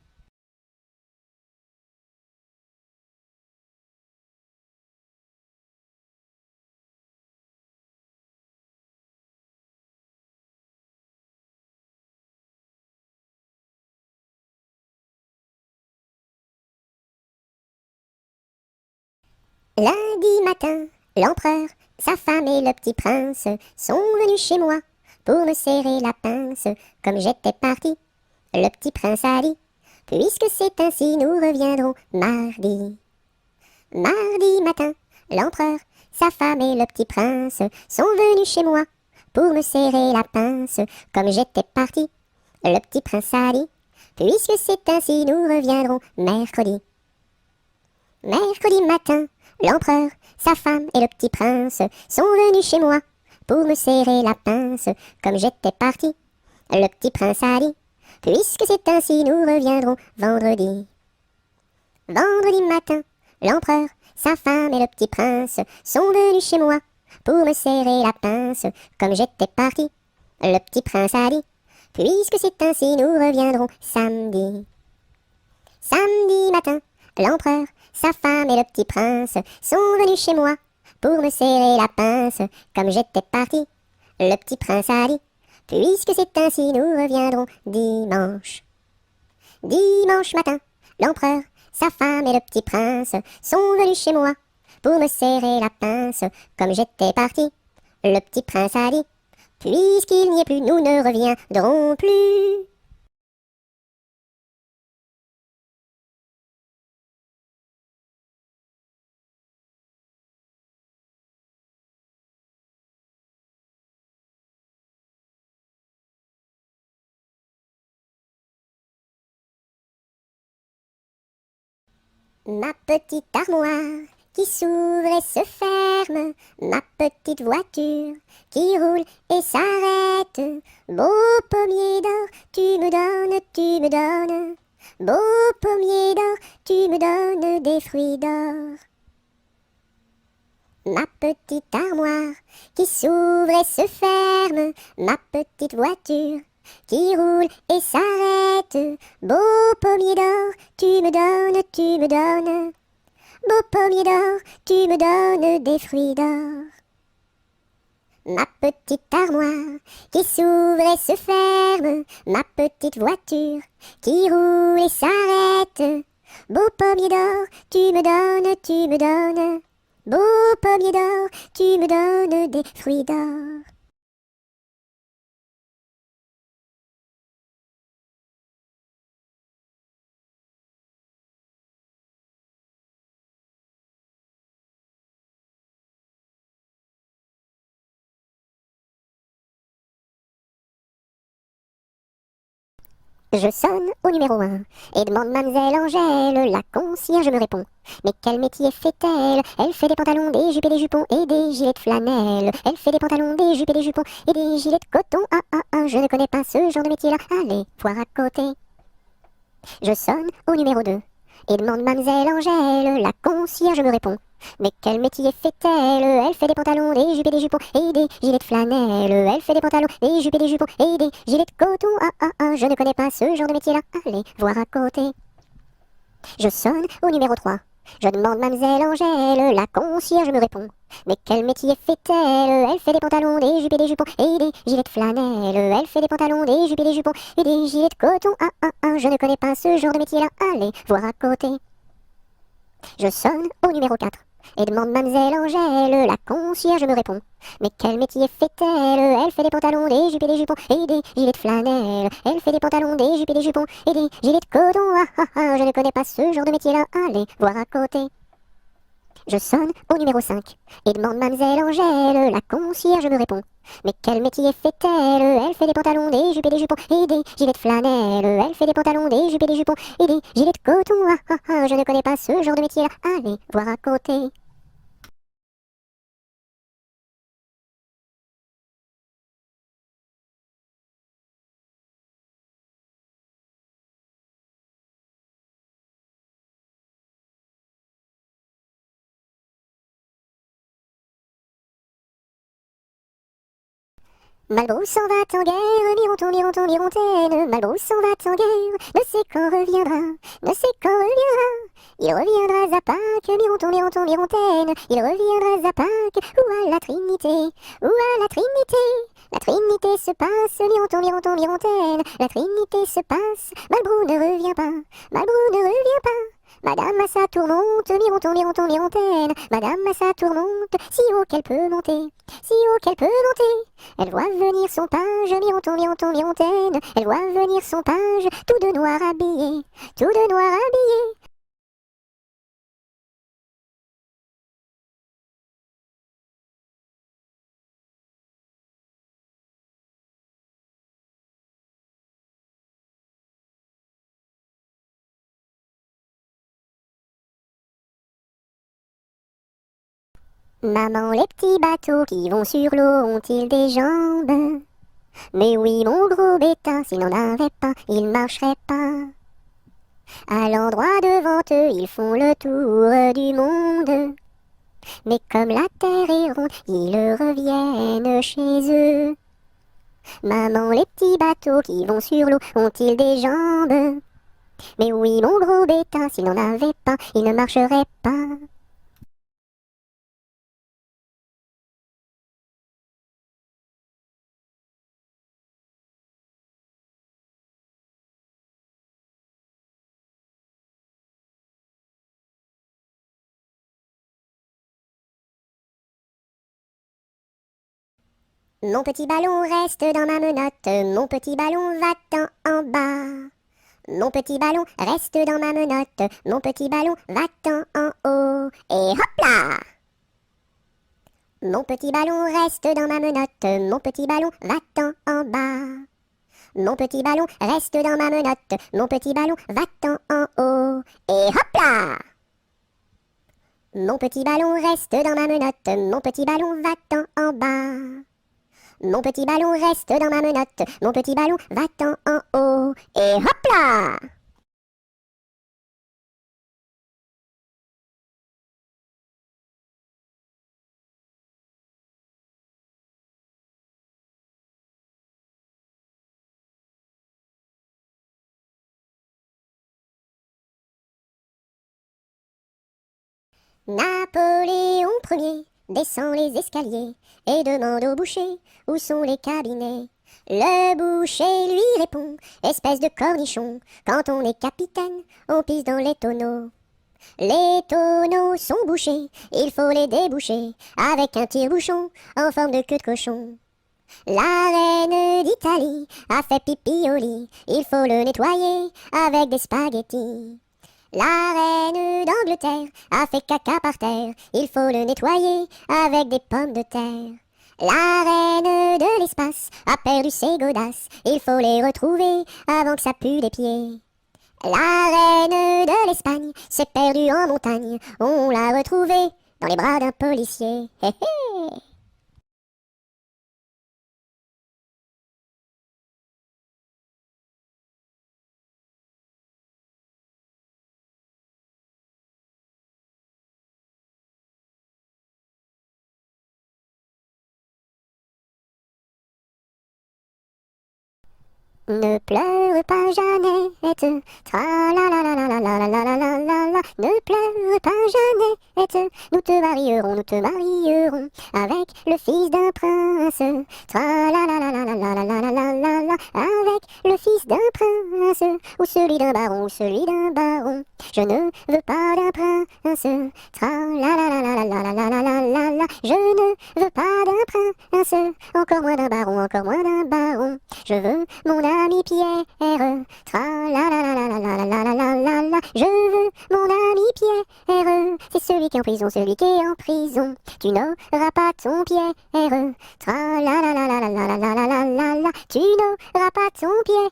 Lundi matin, l'empereur, sa femme et le petit prince sont venus chez moi pour me serrer la pince. Comme j'étais parti, le petit prince a dit, puisque c'est ainsi, nous reviendrons mardi. Mardi matin, l'empereur, sa femme et le petit prince sont venus chez moi pour me serrer la pince. Comme j'étais parti, le petit prince a dit, puisque c'est ainsi, nous reviendrons mercredi. Mercredi matin, l'empereur, sa femme et le petit prince sont venus chez moi pour me serrer la pince. Comme j'étais parti, le petit prince a dit, puisque c'est ainsi, nous reviendrons vendredi. Vendredi matin, l'empereur, sa femme et le petit prince sont venus chez moi pour me serrer la pince. Comme j'étais parti, le petit prince a dit, puisque c'est ainsi, nous reviendrons samedi. Samedi matin, l'empereur, sa femme et le petit prince sont venus chez moi pour me serrer la pince. Comme j'étais parti, le petit prince a dit, puisque c'est ainsi, nous reviendrons dimanche. Dimanche matin, l'empereur, sa femme et le petit prince sont venus chez moi pour me serrer la pince. Comme j'étais parti, le petit prince a dit, puisqu'il n'y est plus, nous ne reviendrons plus. Ma petite armoire qui s'ouvre et se ferme, ma petite voiture qui roule et s'arrête. Beau pommier d'or, tu me donnes. Beau pommier d'or, tu me donnes des fruits d'or. Ma petite armoire qui s'ouvre et se ferme, ma petite voiture qui roule et s'arrête. Beau pommier d'or, tu me donnes. Beau pommier d'or, tu me donnes des fruits d'or. Ma petite armoire qui s'ouvre et se ferme, ma petite voiture qui roule et s'arrête. Beau pommier d'or, tu me donnes. Beau pommier d'or, tu me donnes des fruits d'or. Je sonne au numéro 1 et demande mademoiselle Angèle, la concierge me répond. Mais quel métier fait-elle? Elle fait des pantalons, des jupes et des jupons et des gilets de flanelle. Elle fait des pantalons, des jupes et des jupons et des gilets de coton. Ah ah ah, je ne connais pas ce genre de métier-là. Allez, voir à côté. Je sonne au numéro 2 et demande mademoiselle Angèle, la concierge me répond. Mais quel métier fait-elle? Elle fait des pantalons, des jupes et des jupons et des gilets de flanelle. Elle fait des pantalons, des jupes et des jupons et des gilets de coton. Ah ah ah, je ne connais pas ce genre de métier-là. Allez, voir à côté. Je sonne au numéro 3. Je demande mademoiselle Angèle, la concierge me répond. Mais quel métier fait-elle? Elle fait des pantalons, des jupes et des jupons et des gilets de flanelle. Elle fait des pantalons, des jupes et des jupons et des gilets de coton. Ah ah ah, je ne connais pas ce genre de métier-là. Allez, voir à côté. Je sonne au numéro 4 et demande mademoiselle Angèle, la concierge me répond. Mais quel métier fait-elle? Elle fait des pantalons, des jupes et des jupons et des gilets de flanelle. Elle fait des pantalons, des jupes et des jupons et des gilets de coton. Ah ah ah, je ne connais pas ce genre de métier-là. Allez, voir à côté. Je sonne au numéro 5 et demande mademoiselle Angèle, la concierge me répond. Mais quel métier fait-elle? Elle fait des pantalons, des jupes et des jupons et des gilets de flanelle. Elle fait des pantalons, des jupes et des jupons et des gilets de coton. Ah ah ah, je ne connais pas ce genre de métier-là. Allez, voir à côté. Malbrousse s'en va en guerre, Mironton, Mironton, Mirontaine. Malbrousse s'en va en guerre, ne sait quand reviendra, ne sait quand reviendra. Il reviendra à Pâques, Mironton, Mironton, Mirontaine. Il reviendra à Pâques, ou à la Trinité, ou à la Trinité. La Trinité se passe, Mironton, Mironton, Mirontaine. La Trinité se passe, Malbrou ne revient pas, Malbrou ne revient pas. Madame à sa tourmente, Mironton, Mironton, Mirontaine. Madame à sa tourmente, si haut qu'elle peut monter, si haut qu'elle peut monter. Elle voit venir son page, Mironton, Mironton, Mirontaine. Elle voit venir son page, tout de noir habillé, tout de noir habillé. Maman, les petits bateaux qui vont sur l'eau ont-ils des jambes? Mais oui, mon gros bétain, s'il n'en avait pas, il marcherait pas. À l'endroit devant eux, ils font le tour du monde. Mais comme la terre est ronde, ils reviennent chez eux. Maman, les petits bateaux qui vont sur l'eau ont-ils des jambes? Mais oui, mon gros bétain, s'il n'en avait pas, il ne marcherait pas. Mon petit ballon reste dans ma menotte, mon petit ballon va-t'en en bas. Mon petit ballon reste dans ma menotte, mon petit ballon va-t'en en haut. Et hop là! Mon petit ballon reste dans ma menotte, mon petit ballon va-t'en en bas. Mon petit ballon reste dans ma menotte, mon petit ballon va-t'en en haut. Et hop là! Mon petit ballon reste dans ma menotte, mon petit ballon va-t'en en bas. Mon petit ballon reste dans ma menotte, mon petit ballon va-t'en en haut. Et hop là! Napoléon Ier descend les escaliers et demande au boucher où sont les cabinets. Le boucher lui répond, espèce de cornichon, quand on est capitaine, on pisse dans les tonneaux. Les tonneaux sont bouchés, il faut les déboucher avec un tire-bouchon en forme de queue de cochon. La reine d'Italie a fait pipi au lit, il faut le nettoyer avec des spaghettis. La reine d'Angleterre a fait caca par terre, il faut le nettoyer avec des pommes de terre. La reine de l'espace a perdu ses godasses, il faut les retrouver avant que ça pue des pieds. La reine de l'Espagne s'est perdue en montagne, on l'a retrouvée dans les bras d'un policier. Hé hé. Ne pleure pas Jeannette, tra la la la la la la la la la la la. Ne pleure pas Jeannette, nous te marierons avec le fils d'un prince. Tra la la la la la la la la la la la. Avec le fils d'un prince, ou celui d'un baron, ou celui d'un baron. Je ne veux pas d'un prince, tra la la la la la la la la la la la. Je ne veux pas d'un prince, encore moins d'un baron, encore moins d'un baron. Je veux mon ami Pierre, tra la la la la la la la la la la la. Je veux mon ami Pierre, c'est celui qui est en prison, celui qui est en prison. Tu n'auras pas ton Pierre, tra la la la la la la la la la la la. Tu n'auras pas ton Pierre,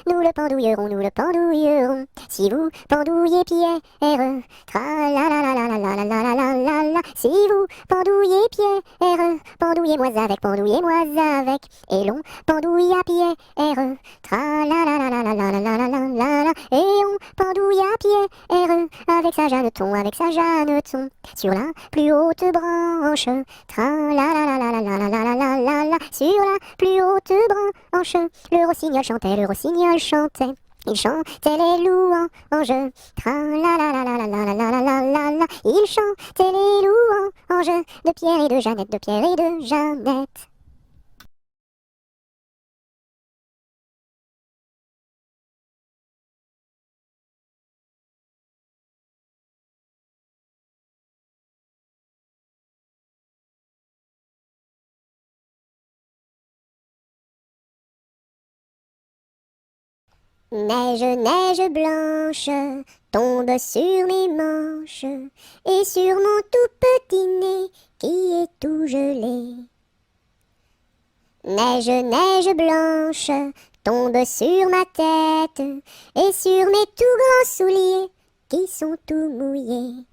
nous le pendouillerons, nous le pendouillerons. Si vous pendouillez Pierre, tra la la la la la la la la la la la. Si vous pendouillez Pierre, pendouillez-moi avec, et l'on pendouille à Pierre, tra la la la la la la la la la la la. Et on pendouille à Pierre, avec sa Jeanneton, sur la plus haute branche, tra la la la la la la la la la la. Sur la plus haute branche, le rossignol chantait. Il chantait les louanges, tra la la la la la la la la la la la. Il chantait les louanges de Pierre et de Jeannette, de Pierre et de Jeannette. Neige, neige blanche, tombe sur mes manches, et sur mon tout petit nez qui est tout gelé. Neige, neige blanche, tombe sur ma tête, et sur mes tout grands souliers qui sont tout mouillés.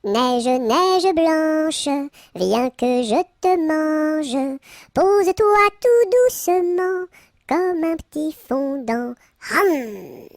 Neige, neige blanche, viens que je te mange, pose-toi tout doucement, comme un petit fondant. Hum.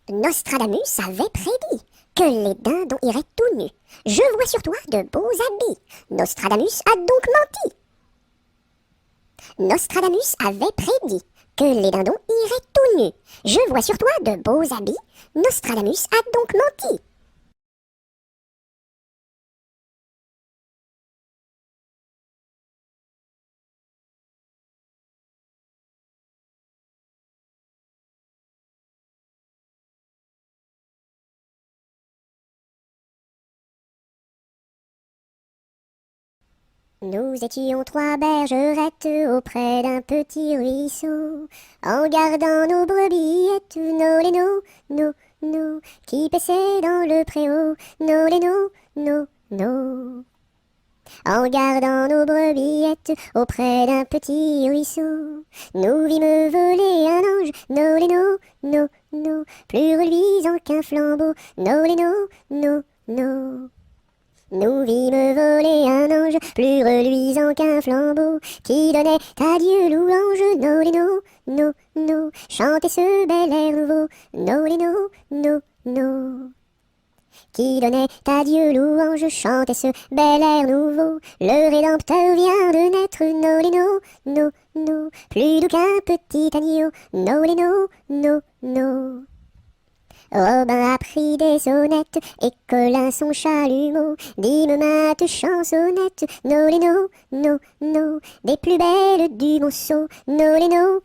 Nostradamus avait prédit que les dindons iraient tout nus. Je vois sur toi de beaux habits. Nostradamus a donc menti. Nostradamus avait prédit que les dindons iraient tout nus. Je vois sur toi de beaux habits. Nostradamus a donc menti. Nous étions trois bergerettes auprès d'un petit ruisseau, en gardant nos brebillettes, nos lénos, nos, qui paissaient dans le préau, nos lénos, nos. En gardant nos brebillettes auprès d'un petit ruisseau, nous vîmes voler un ange, nos lénos, nos, plus reluisant qu'un flambeau, nos lénos, nos. Nous vîmes voler un ange, plus reluisant qu'un flambeau, qui donnait à Dieu louange, nos lénos, nos, chantez ce bel air nouveau, nos lénos, nos. Qui donnait à Dieu louange, chantez ce bel air nouveau, le Rédempteur vient de naître, nos lénos, nos, plus doux qu'un petit agneau, nos lénos, nos. Robin a pris des sonnettes, et Colin son chalumeau, dîme mate chansonnette, nos lénos, des plus belles du monceau, nos lénos,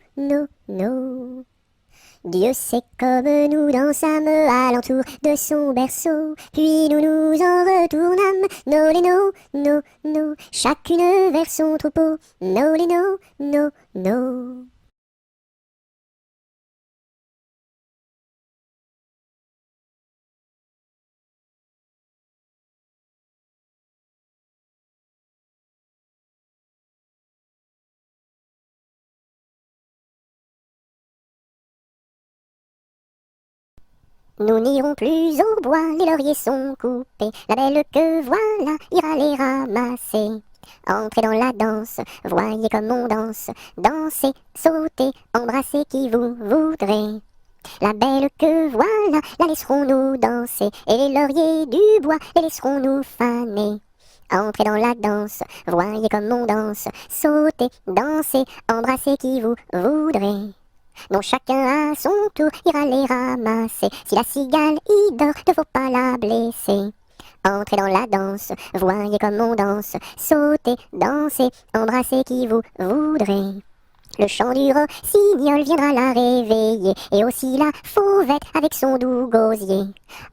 Dieu sait comme nous dansâmes alentour de son berceau, puis nous nous en retournâmes, no, no, no, chacune vers son troupeau, no, no, no. Nous n'irons plus au bois, les lauriers sont coupés, la belle que voilà ira les ramasser. Entrez dans la danse, voyez comme on danse, dansez, sautez, embrassez qui vous voudrez. La belle que voilà, la laisserons-nous danser, et les lauriers du bois, les laisserons-nous faner. Entrez dans la danse, voyez comme on danse, sautez, dansez, embrassez qui vous voudrez. Dont chacun à son tour ira les ramasser. Si la cigale y dort, ne faut pas la blesser. Entrez dans la danse, voyez comme on danse, sautez, dansez, embrassez qui vous voudrez. Le chant du rossignol viendra la réveiller, et aussi la fauvette avec son doux gosier.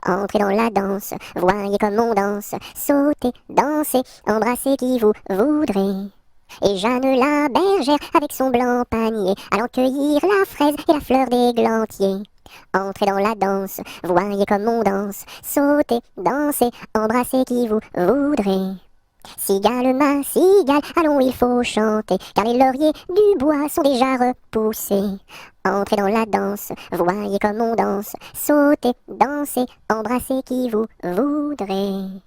Entrez dans la danse, voyez comme on danse, sautez, dansez, embrassez qui vous voudrez. Et Jeanne la bergère avec son blanc panier, allant cueillir la fraise et la fleur d'églantier. Entrez dans la danse, voyez comme on danse, sautez, dansez, embrassez qui vous voudrez. Cigale, ma cigale, allons il faut chanter, car les lauriers du bois sont déjà repoussés. Entrez dans la danse, voyez comme on danse, sautez, dansez, embrassez qui vous voudrez.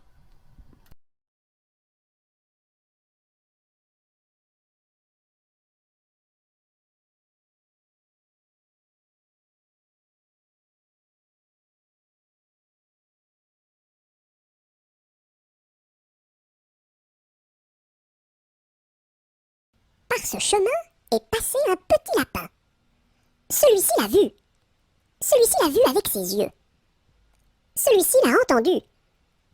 Par ce chemin est passé un petit lapin. Celui-ci l'a vu. Celui-ci l'a vu avec ses yeux. Celui-ci l'a entendu.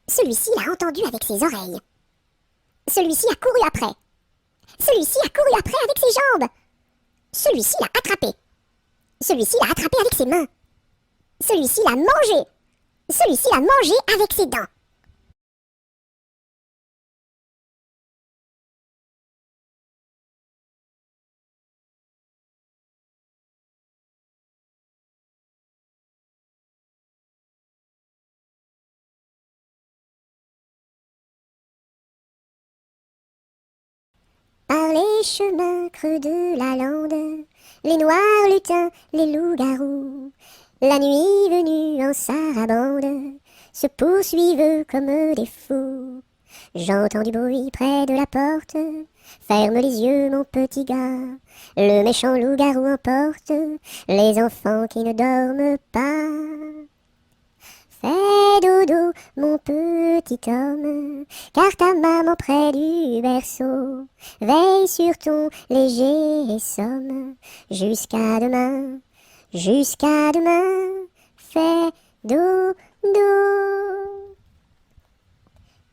Celui-ci l'a entendu avec ses oreilles. Celui-ci a couru après. Celui-ci a couru après avec ses jambes. Celui-ci l'a attrapé. Celui-ci l'a attrapé avec ses mains. Celui-ci l'a mangé. Celui-ci l'a mangé avec ses dents. Par les chemins creux de la lande, les noirs lutins, les loups-garous, la nuit venue en sarabande, se poursuivent comme des fous. J'entends du bruit près de la porte, ferme les yeux mon petit gars, le méchant loup-garou emporte les enfants qui ne dorment pas. Fais dodo, mon petit homme, car ta maman près du berceau veille sur ton léger somme. Jusqu'à demain, jusqu'à demain, fais dodo.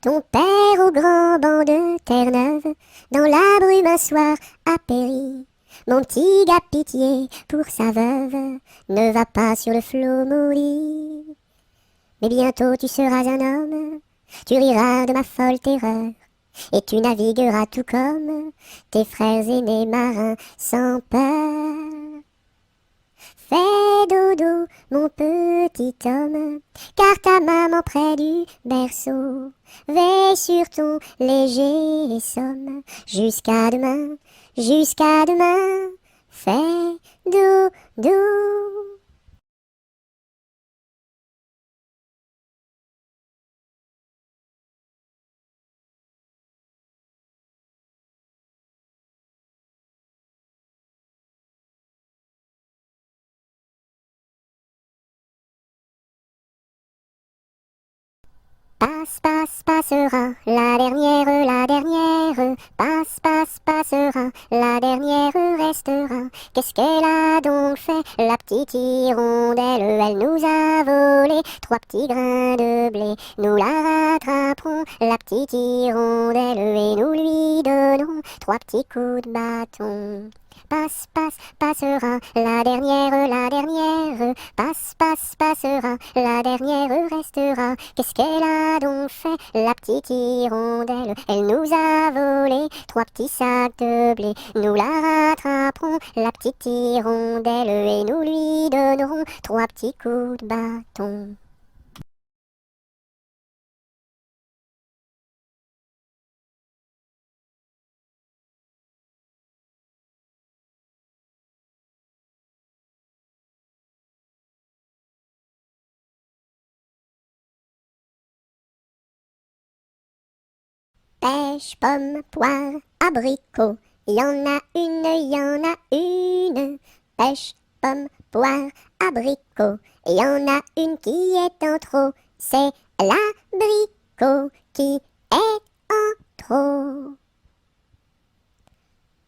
Ton père au grand banc de Terre-Neuve, dans la brume un soir a péri. Mon petit gars pitié pour sa veuve, ne va pas sur le flot maudit. Mais bientôt tu seras un homme, tu riras de ma folle terreur, et tu navigueras tout comme tes frères aînés marins sans peur. Fais dodo, mon petit homme, car ta maman près du berceau veille sur ton léger somme. Jusqu'à demain, fais dodo. Passe, passe, passera, la dernière, passe, passe, passera, la dernière restera. Qu'est-ce qu'elle a donc fait, la petite hirondelle? Elle nous a volé 3 petits grains de blé. Nous la rattraperons, la petite hirondelle, et nous lui donnerons 3 petits coups de bâton. passe, passe, passera, la dernière, passe, passe, passera, la dernière restera. Qu'est-ce qu'elle a donc fait, la petite hirondelle? Elle nous a volé 3 petits sacs de blé. Nous la rattraperons, la petite hirondelle, et nous lui donnerons 3 petits coups de bâton. Pêche, pomme, poire, abricot, y en a une, y en a une. Pêche, pomme, poire, abricot, y en a une qui est en trop. C'est l'abricot qui est en trop.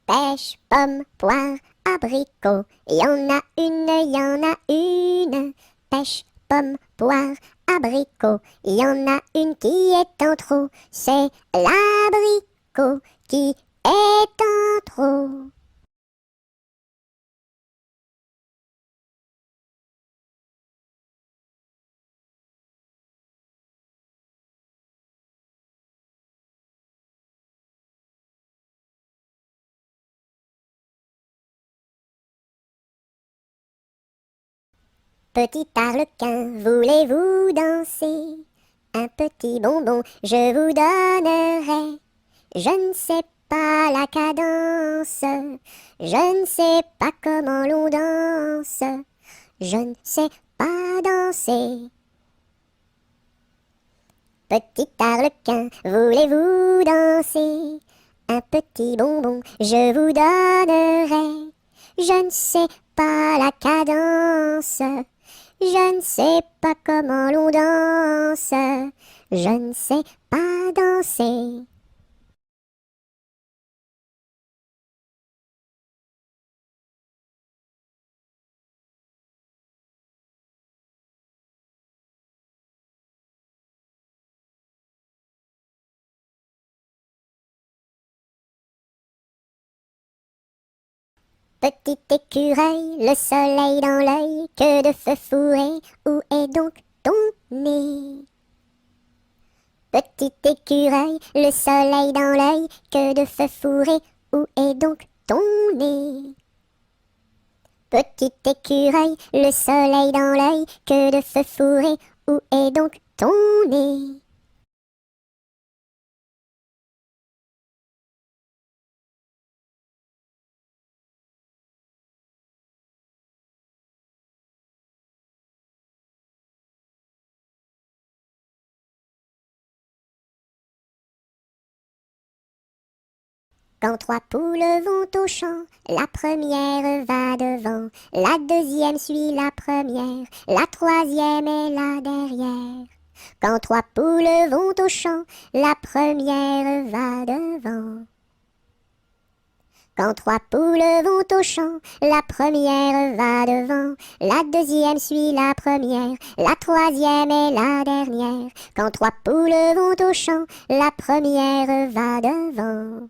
Pêche, pomme, poire, abricot, y en a une, y en a une. Pêche, pomme, poire, abricot, y en a une qui est en trop. C'est l'abricot qui est en trop. Petit arlequin, voulez-vous danser? Un petit bonbon, je vous donnerai. Je ne sais pas la cadence, je ne sais pas comment l'on danse, je ne sais pas danser. Petit arlequin, voulez-vous danser? Un petit bonbon, je vous donnerai. Je ne sais pas la cadence, je ne sais pas comment l'on danse, je ne sais pas danser. Petit écureuil, le soleil dans l'œil, que de feu fourré, où est donc ton nez? Petit écureuil, le soleil dans l'œil, que de feu fourré, où est donc ton nez? Petit écureuil, le soleil dans l'œil, que de feu fourré, où est donc ton nez? Quand 3 poules vont au champ, la première va devant, la deuxième suit la première, la troisième est là derrière. Quand 3 poules vont au champ, la première va devant. Quand 3 poules vont au champ, la première va devant, la deuxième suit la première, la troisième est la dernière. Quand 3 poules vont au champ, la première va devant.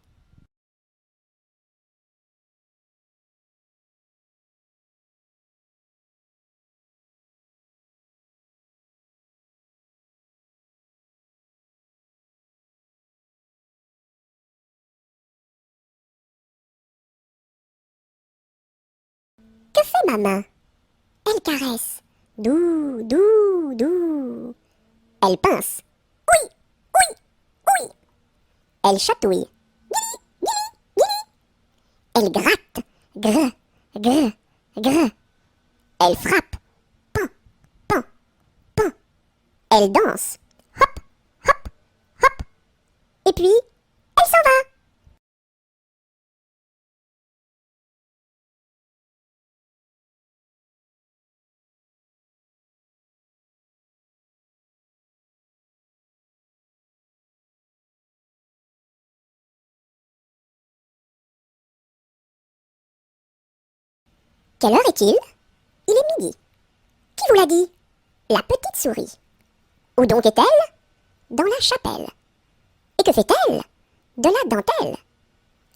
Que fait ma main? Elle caresse. Doux, doux, doux. Elle pince. Oui, oui, oui. Elle chatouille. Elle gratte. Gre, gre, gre. Elle frappe. Pan, pan, pan. Elle danse. Hop, hop, hop. Et puis, elle s'en va. Quelle heure est-il? Il est midi. Qui vous l'a dit? La petite souris. Où donc est-elle? Dans la chapelle. Et que fait-elle? De la dentelle.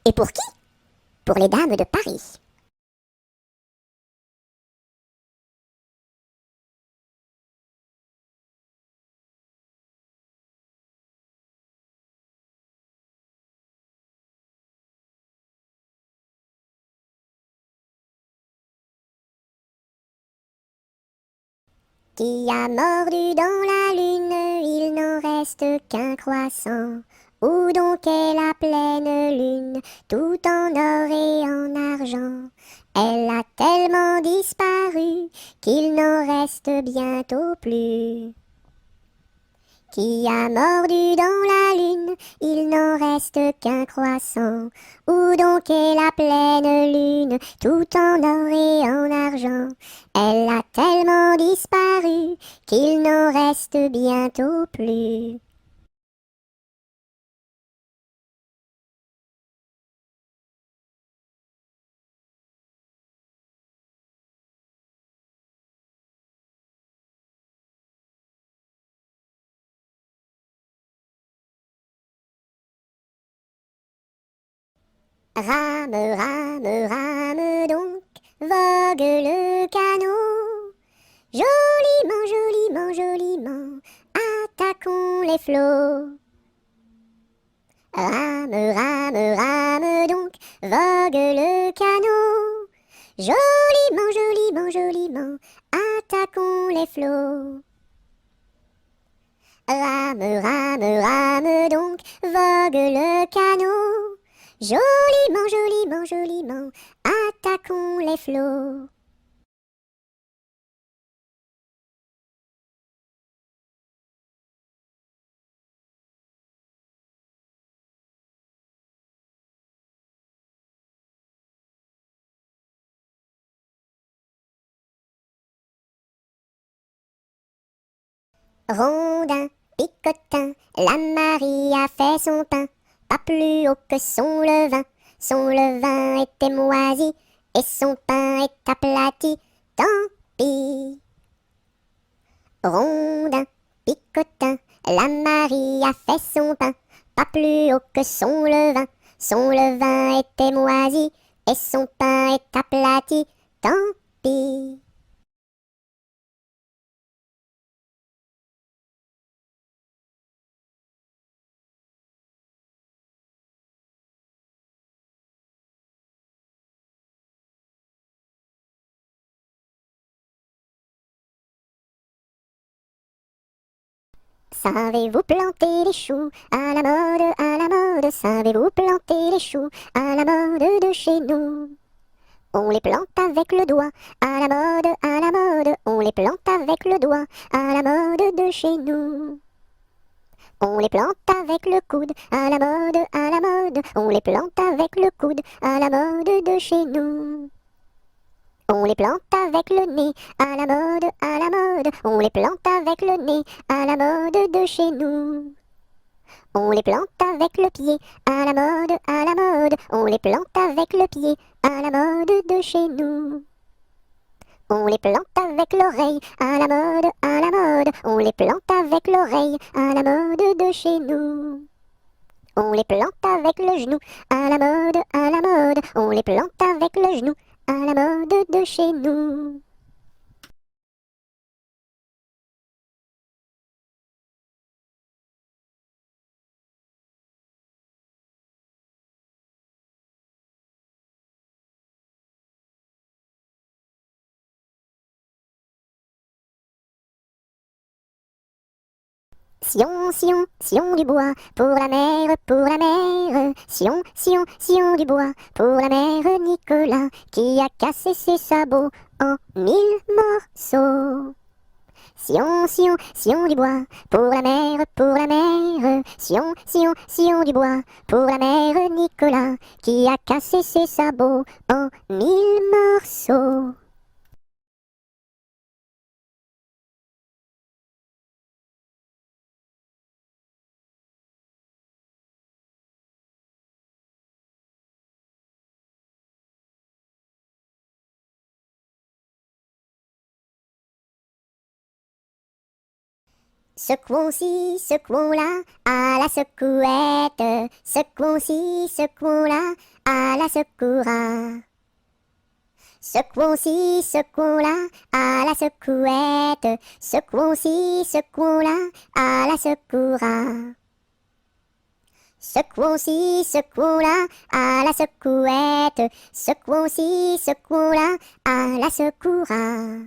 Et pour qui? pour les dames de Paris. Qui a mordu dans la lune, il n'en reste qu'un croissant. Où donc est la pleine lune, tout en or et en argent? Elle a tellement disparu qu'il n'en reste bientôt plus. Qui a mordu dans la lune, il n'en reste qu'un croissant. Où donc est la pleine lune, tout en or et en argent? Elle a tellement disparu qu'il n'en reste bientôt plus. Rame, rame, rame donc, vogue le canot. Joliment, joliment, joliment, attaquons les flots. Rame, rame, rame donc, vogue le canot. Joliment, joliment, joliment, attaquons les flots. Rame, rame, rame donc, vogue le canot. Joliment, joliment, joliment, attaquons les flots. Rondin, picotin, la Marie a fait son pain, pas plus haut que son levain. Son levain était moisi, et son pain est aplati, tant pis. Rondin, picotin, la Marie a fait son pain, pas plus haut que son levain. Son levain était moisi, et son pain est aplati, tant pis. Savez-vous planter les choux à la mode, à la mode? Savez-vous planter les choux à la mode de chez nous? On les plante avec le doigt, à la mode, à la mode. On les plante avec le doigt, à la mode de chez nous. On les plante avec le coude, à la mode, à la mode. On les plante avec le coude, à la mode de chez nous. On les plante avec le nez, à la mode, à la mode. On les plante avec le nez, à la mode de chez nous. On les plante avec le pied, à la mode, à la mode. On les plante avec le pied, à la mode de chez nous. On les plante avec l'oreille, à la mode, à la mode. On les plante avec l'oreille, à la mode de chez nous. On les plante avec le genou, à la mode, à la mode. On les plante avec le genou, à la mode de chez nous. Sion, Sion, Sion du bois, pour la mer, pour la mer. Sion, Sion, Sion du bois, pour la mère Nicolas, qui a cassé ses sabots en 1000 morceaux. Sion, Sion, Sion du bois, pour la mer, pour la mer. Sion, Sion, Sion du bois, pour la mère Nicolas, qui a cassé ses sabots en 1000 morceaux. Secouons-ci, secouons-là, à la secouette. Secouons-ci, secouons-là, à la secoura. Secouons-ci, secouons-là, à la secouette. Secouons-ci, secouons-là, à la secoura. Secouons-ci, secouons-là, à la secouette. Secouons-ci, secouons-là, à la secoura.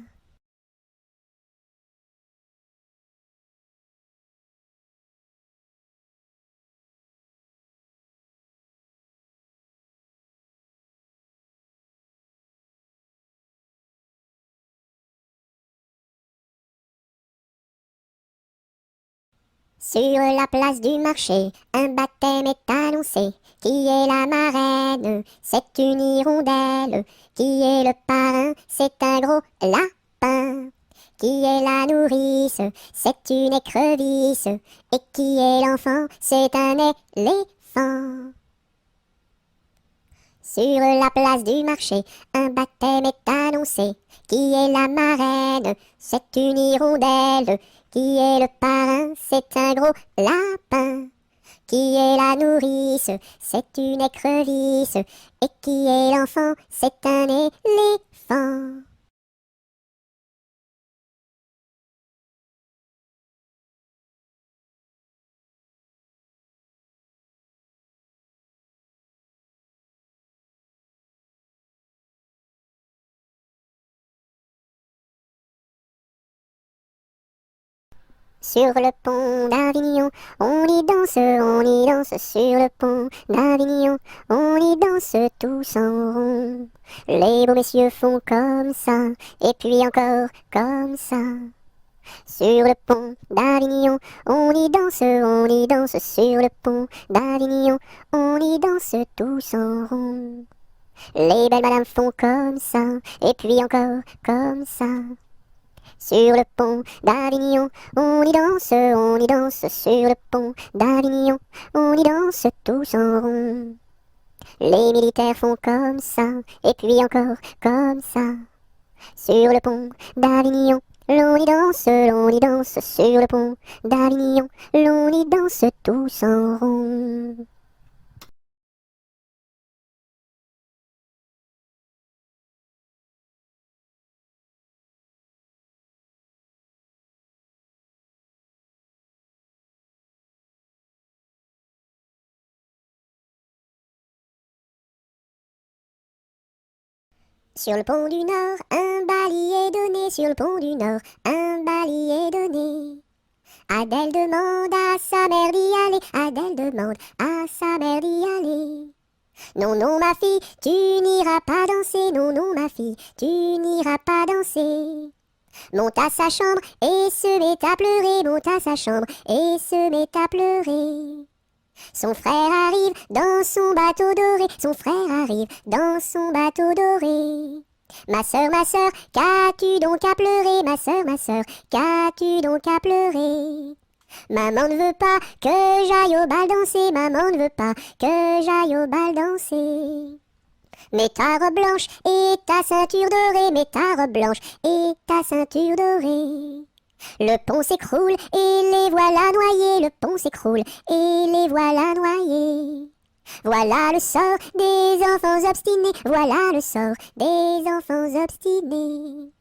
Sur la place du marché, un baptême est annoncé. Qui est la marraine? C'est une hirondelle. Qui est le parrain? C'est un gros lapin. Qui est la nourrice? C'est une écrevisse. Et qui est l'enfant? C'est un éléphant. Sur la place du marché, un baptême est annoncé. Qui est la marraine? C'est une hirondelle. Qui est le parrain? C'est un gros lapin. Qui est la nourrice? C'est une écrevisse. Et qui est l'enfant? C'est un éléphant. Sur le pont d'Avignon, on y danse sur le pont d'Avignon, on y danse tous en rond. Les beaux messieurs font comme ça, et puis encore comme ça. Sur le pont d'Avignon, on y danse sur le pont d'Avignon, on y danse tous en rond. Les belles madames font comme ça, et puis encore comme ça. Sur le pont d'Avignon, on y danse sur le pont d'Avignon, on y danse tous en rond. Les militaires font comme ça, et puis encore comme ça. Sur le pont d'Avignon, l'on y danse sur le pont d'Avignon, l'on y danse tous en rond. Sur le pont du Nord, un balier donné, sur le pont du Nord, un balier donné. Adèle demande à sa mère d'y aller, Adèle demande à sa mère d'y aller. Non, non, ma fille, tu n'iras pas danser, non, non, ma fille, tu n'iras pas danser. Monte à sa chambre et se met à pleurer, monte à sa chambre et se met à pleurer. Son frère arrive dans son bateau doré, son frère arrive dans son bateau doré. Ma sœur, qu'as-tu donc à pleurer, ma sœur, qu'as-tu donc à pleurer? Maman ne veut pas que j'aille au bal danser, maman ne veut pas que j'aille au bal danser. Mets ta robe blanche et ta ceinture dorée, mets ta robe blanche et ta ceinture dorée. Le pont s'écroule et les voilà noyés, le pont s'écroule et les voilà noyés. Voilà le sort des enfants obstinés, voilà le sort des enfants obstinés.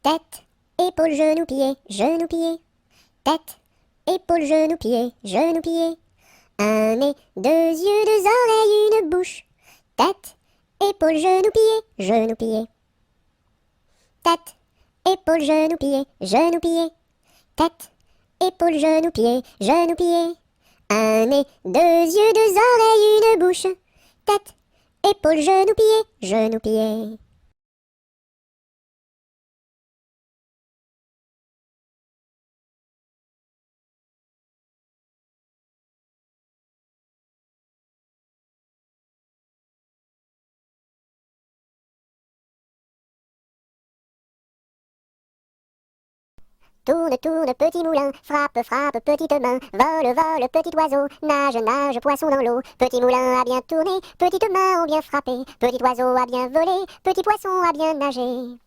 Tête, épaules, genoux, pieds, genoux, pieds. Tête, épaules, genoux, pieds, genoux, pieds. Un nez, deux yeux, deux oreilles, une bouche. Tête, épaules, genoux, pieds, genoux, pieds. Tête, épaules, genoux, pieds, genoux, pieds. Tête, épaules, genoux, pieds, genoux, pieds. Un nez, deux yeux, deux oreilles, une bouche. Tête, épaules, genoux, pieds, genoux, pieds. Tourne, tourne, petit moulin, frappe, frappe, petite main, vole, vole, petit oiseau, nage, nage, poisson dans l'eau. Petit moulin a bien tourné, petites mains ont bien frappé, petit oiseau a bien volé, petit poisson a bien nagé.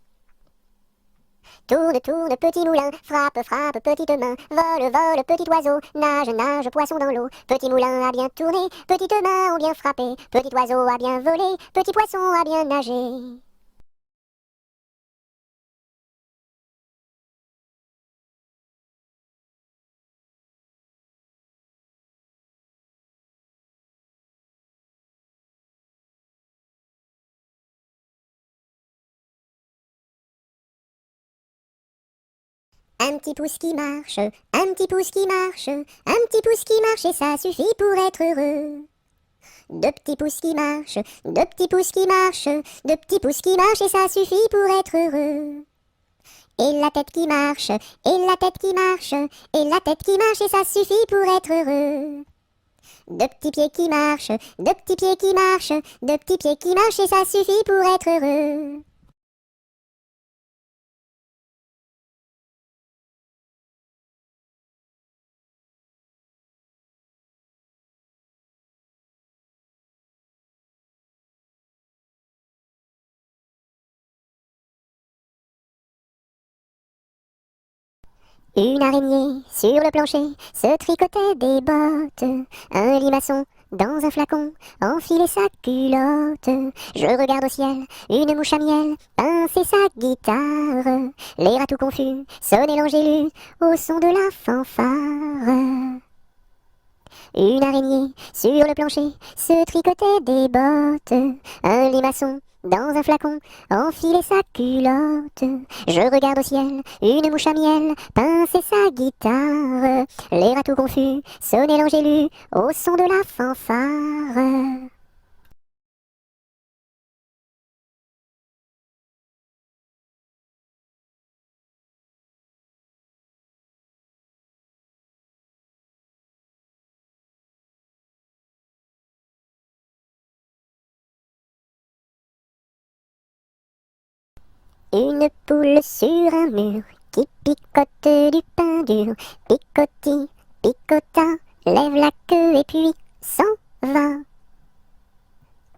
Tourne, tourne, petit moulin, frappe, frappe, petite main, vole, vole, petit oiseau, nage, nage, poisson dans l'eau. Petit moulin a bien tourné, petites mains ont bien frappé, petit oiseau a bien volé, petit poisson a bien nagé. Un petit pouce qui marche, un petit pouce qui marche, un petit pouce qui marche et ça suffit pour être heureux. Deux petits pouces qui marchent, deux petits pouces qui marchent, deux petits pouces qui marchent et ça suffit pour être heureux. Et la tête qui marche, et la tête qui marche, et la tête qui marche et ça suffit pour être heureux. Deux petits pieds qui marchent, deux petits pieds qui marchent, deux petits pieds qui marchent et ça suffit pour être heureux. Une araignée sur le plancher se tricotait des bottes. Un limaçon dans un flacon enfilait sa culotte. Je regarde au ciel, une mouche à miel pincer sa guitare. Les rats tout confus sonnaient l'angélus au son de la fanfare. Une araignée sur le plancher se tricotait des bottes. Un limaçon dans un flacon enfilait sa culotte. Je regarde au ciel, une mouche à miel pincer sa guitare. Les rats tout confus sonnaient l'angélus au son de la fanfare. Une poule sur un mur qui picote du pain dur. Picoti, picota, lève la queue et puis s'en va.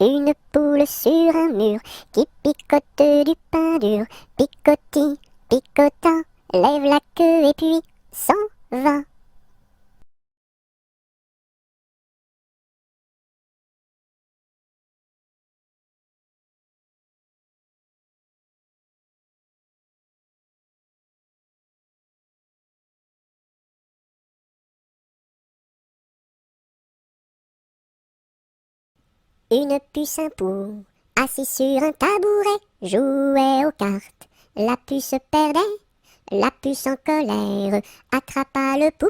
Une poule sur un mur qui picote du pain dur. Picoti, picota, lève la queue et puis s'en va. Une puce un pou, assis sur un tabouret, jouait aux cartes. La puce perdait, la puce en colère, attrapa le pou,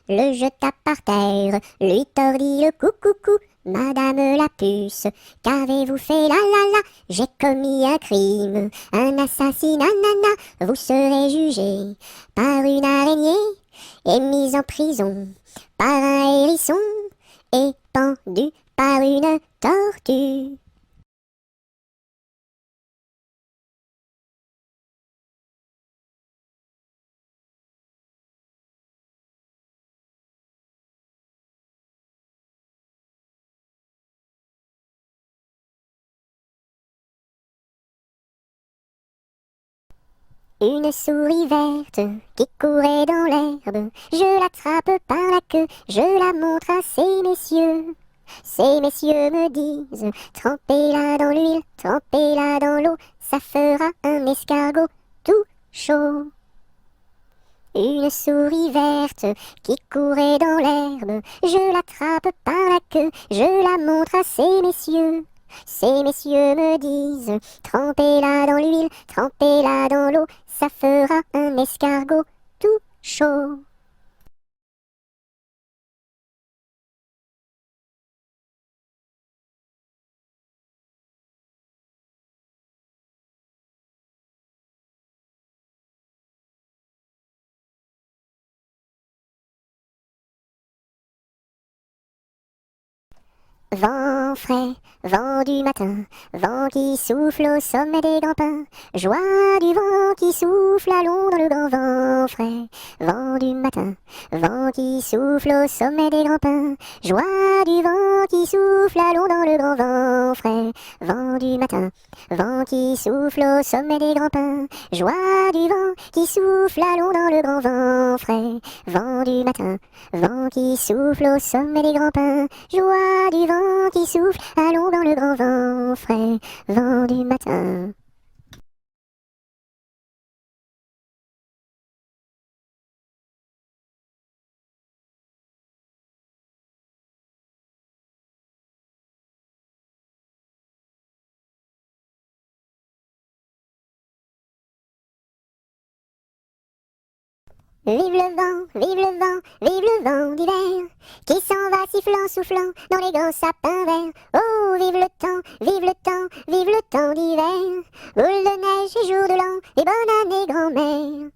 le jeta par terre, lui tordit le cou. Madame la puce, qu'avez-vous fait la, j'ai commis un crime, un assassinat, nana, vous serez jugé par une araignée et mise en prison par un hérisson et pendu par une tortue. Une souris verte qui courait dans l'herbe, je l'attrape par la queue, je la montre à ces messieurs. Ces messieurs me disent, trempez-la dans l'huile, trempez-la dans l'eau, ça fera un escargot tout chaud. Une souris verte qui courait dans l'herbe, je l'attrape par la queue, je la montre à ces messieurs. Ces messieurs me disent, trempez-la dans l'huile, trempez-la dans l'eau, ça fera un escargot tout chaud. Vent frais, vent du matin, vent qui souffle au sommet des grands pins, joie du vent qui souffle, allons dans le grand vent frais, vent du matin, vent qui souffle au sommet des grands pins, joie du vent qui souffle, allons dans le grand vent frais, vent du matin, vent qui souffle au sommet des grands pins, joie du vent qui souffle, allons dans le grand vent frais, vent du matin, vent qui souffle au sommet des grands pins, joie du vent qui souffle, allons dans le grand vent frais, vent du matin. Vive le vent, vive le vent, vive le vent d'hiver, qui s'en va sifflant, soufflant dans les grands sapins verts. Oh, vive le temps, vive le temps, vive le temps d'hiver, boule de neige et jour de l'an, et bonne année grand-mère.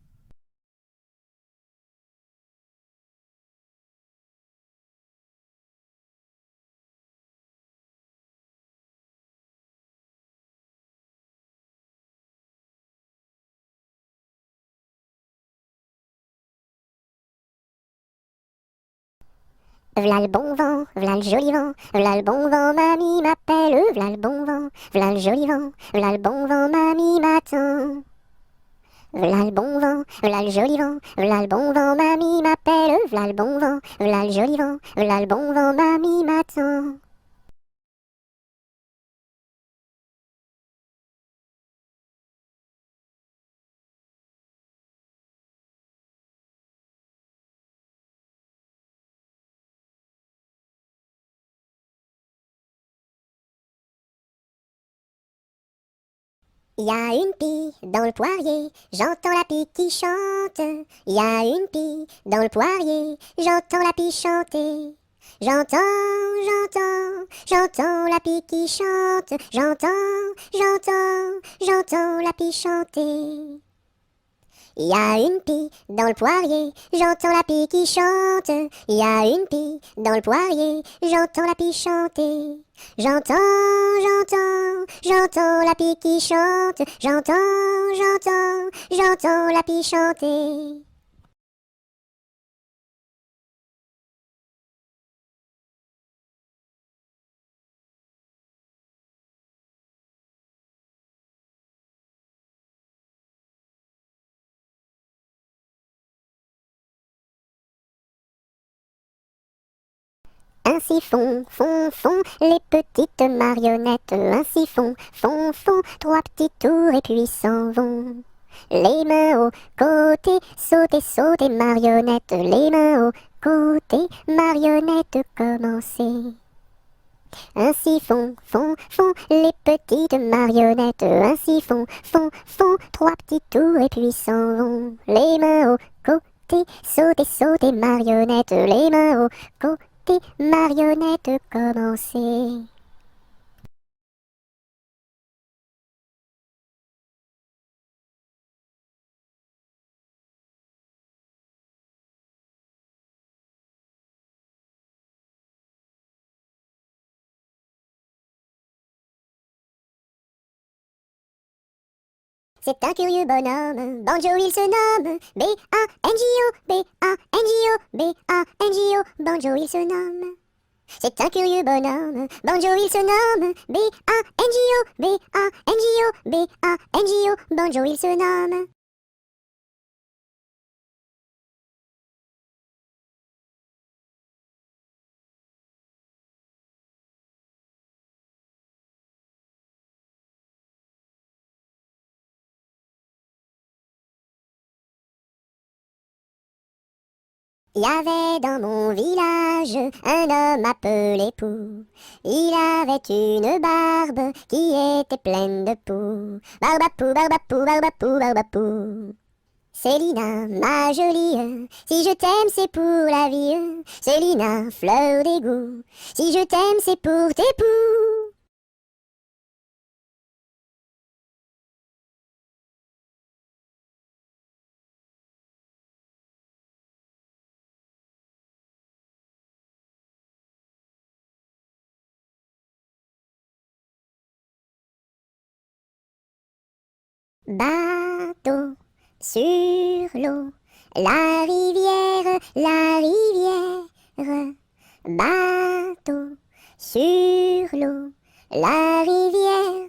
V'là le bon vent, v'là le joli vent, v'là le bon vent, mamie m'appelle, v'là le bon vent, v'là le joli vent, v'là le bon vent, mamie m'attend. V'là le bon vent, v'là le joli vent, v'là le bon vent, mamie m'appelle, v'là le bon vent, v'là le joli vent, v'là le bon vent, mamie m'attend. Y a une pie dans le poirier, j'entends la pie qui chante. Y a une pie dans le poirier, j'entends la pie chanter. J'entends la pie qui chante. J'entends la pie chanter. Y a une pie dans le poirier, j'entends la pie qui chante. Y a une pie dans le poirier, j'entends la pie chanter. J'entends la pie qui chante. J'entends la pie chanter. Ainsi font les petites marionnettes. Ainsi font trois petits tours et puis s'en vont. Les mains au côté, sautez, marionnettes. Les mains au côté, marionnettes, commencez. Ainsi font les petites marionnettes. Ainsi font trois petits tours et puis s'en vont. Les mains au côté, sautez, marionnettes. Les mains au côté, marionnettes, commencez. C'est un curieux bonhomme, Banjo il se nomme, B-A-N-J-O, B-A-N-J-O, B-A-N-J-O, Banjo il se nomme. C'est un curieux bonhomme, Banjo il se nomme, B-A-N-J-O, B-A-N-J-O, B-A-N-J-O, Banjo il se nomme. Il y avait dans mon village un homme appelé Pou. Il avait une barbe qui était pleine de poux. Barbapou, barbapou, barbapou, barbapou. Célina, ma jolie, si je t'aime c'est pour la vie. Célina, fleur d'égout, si je t'aime c'est pour tes poux. Bateau sur l'eau, la rivière, la rivière. Bateau sur l'eau, la rivière.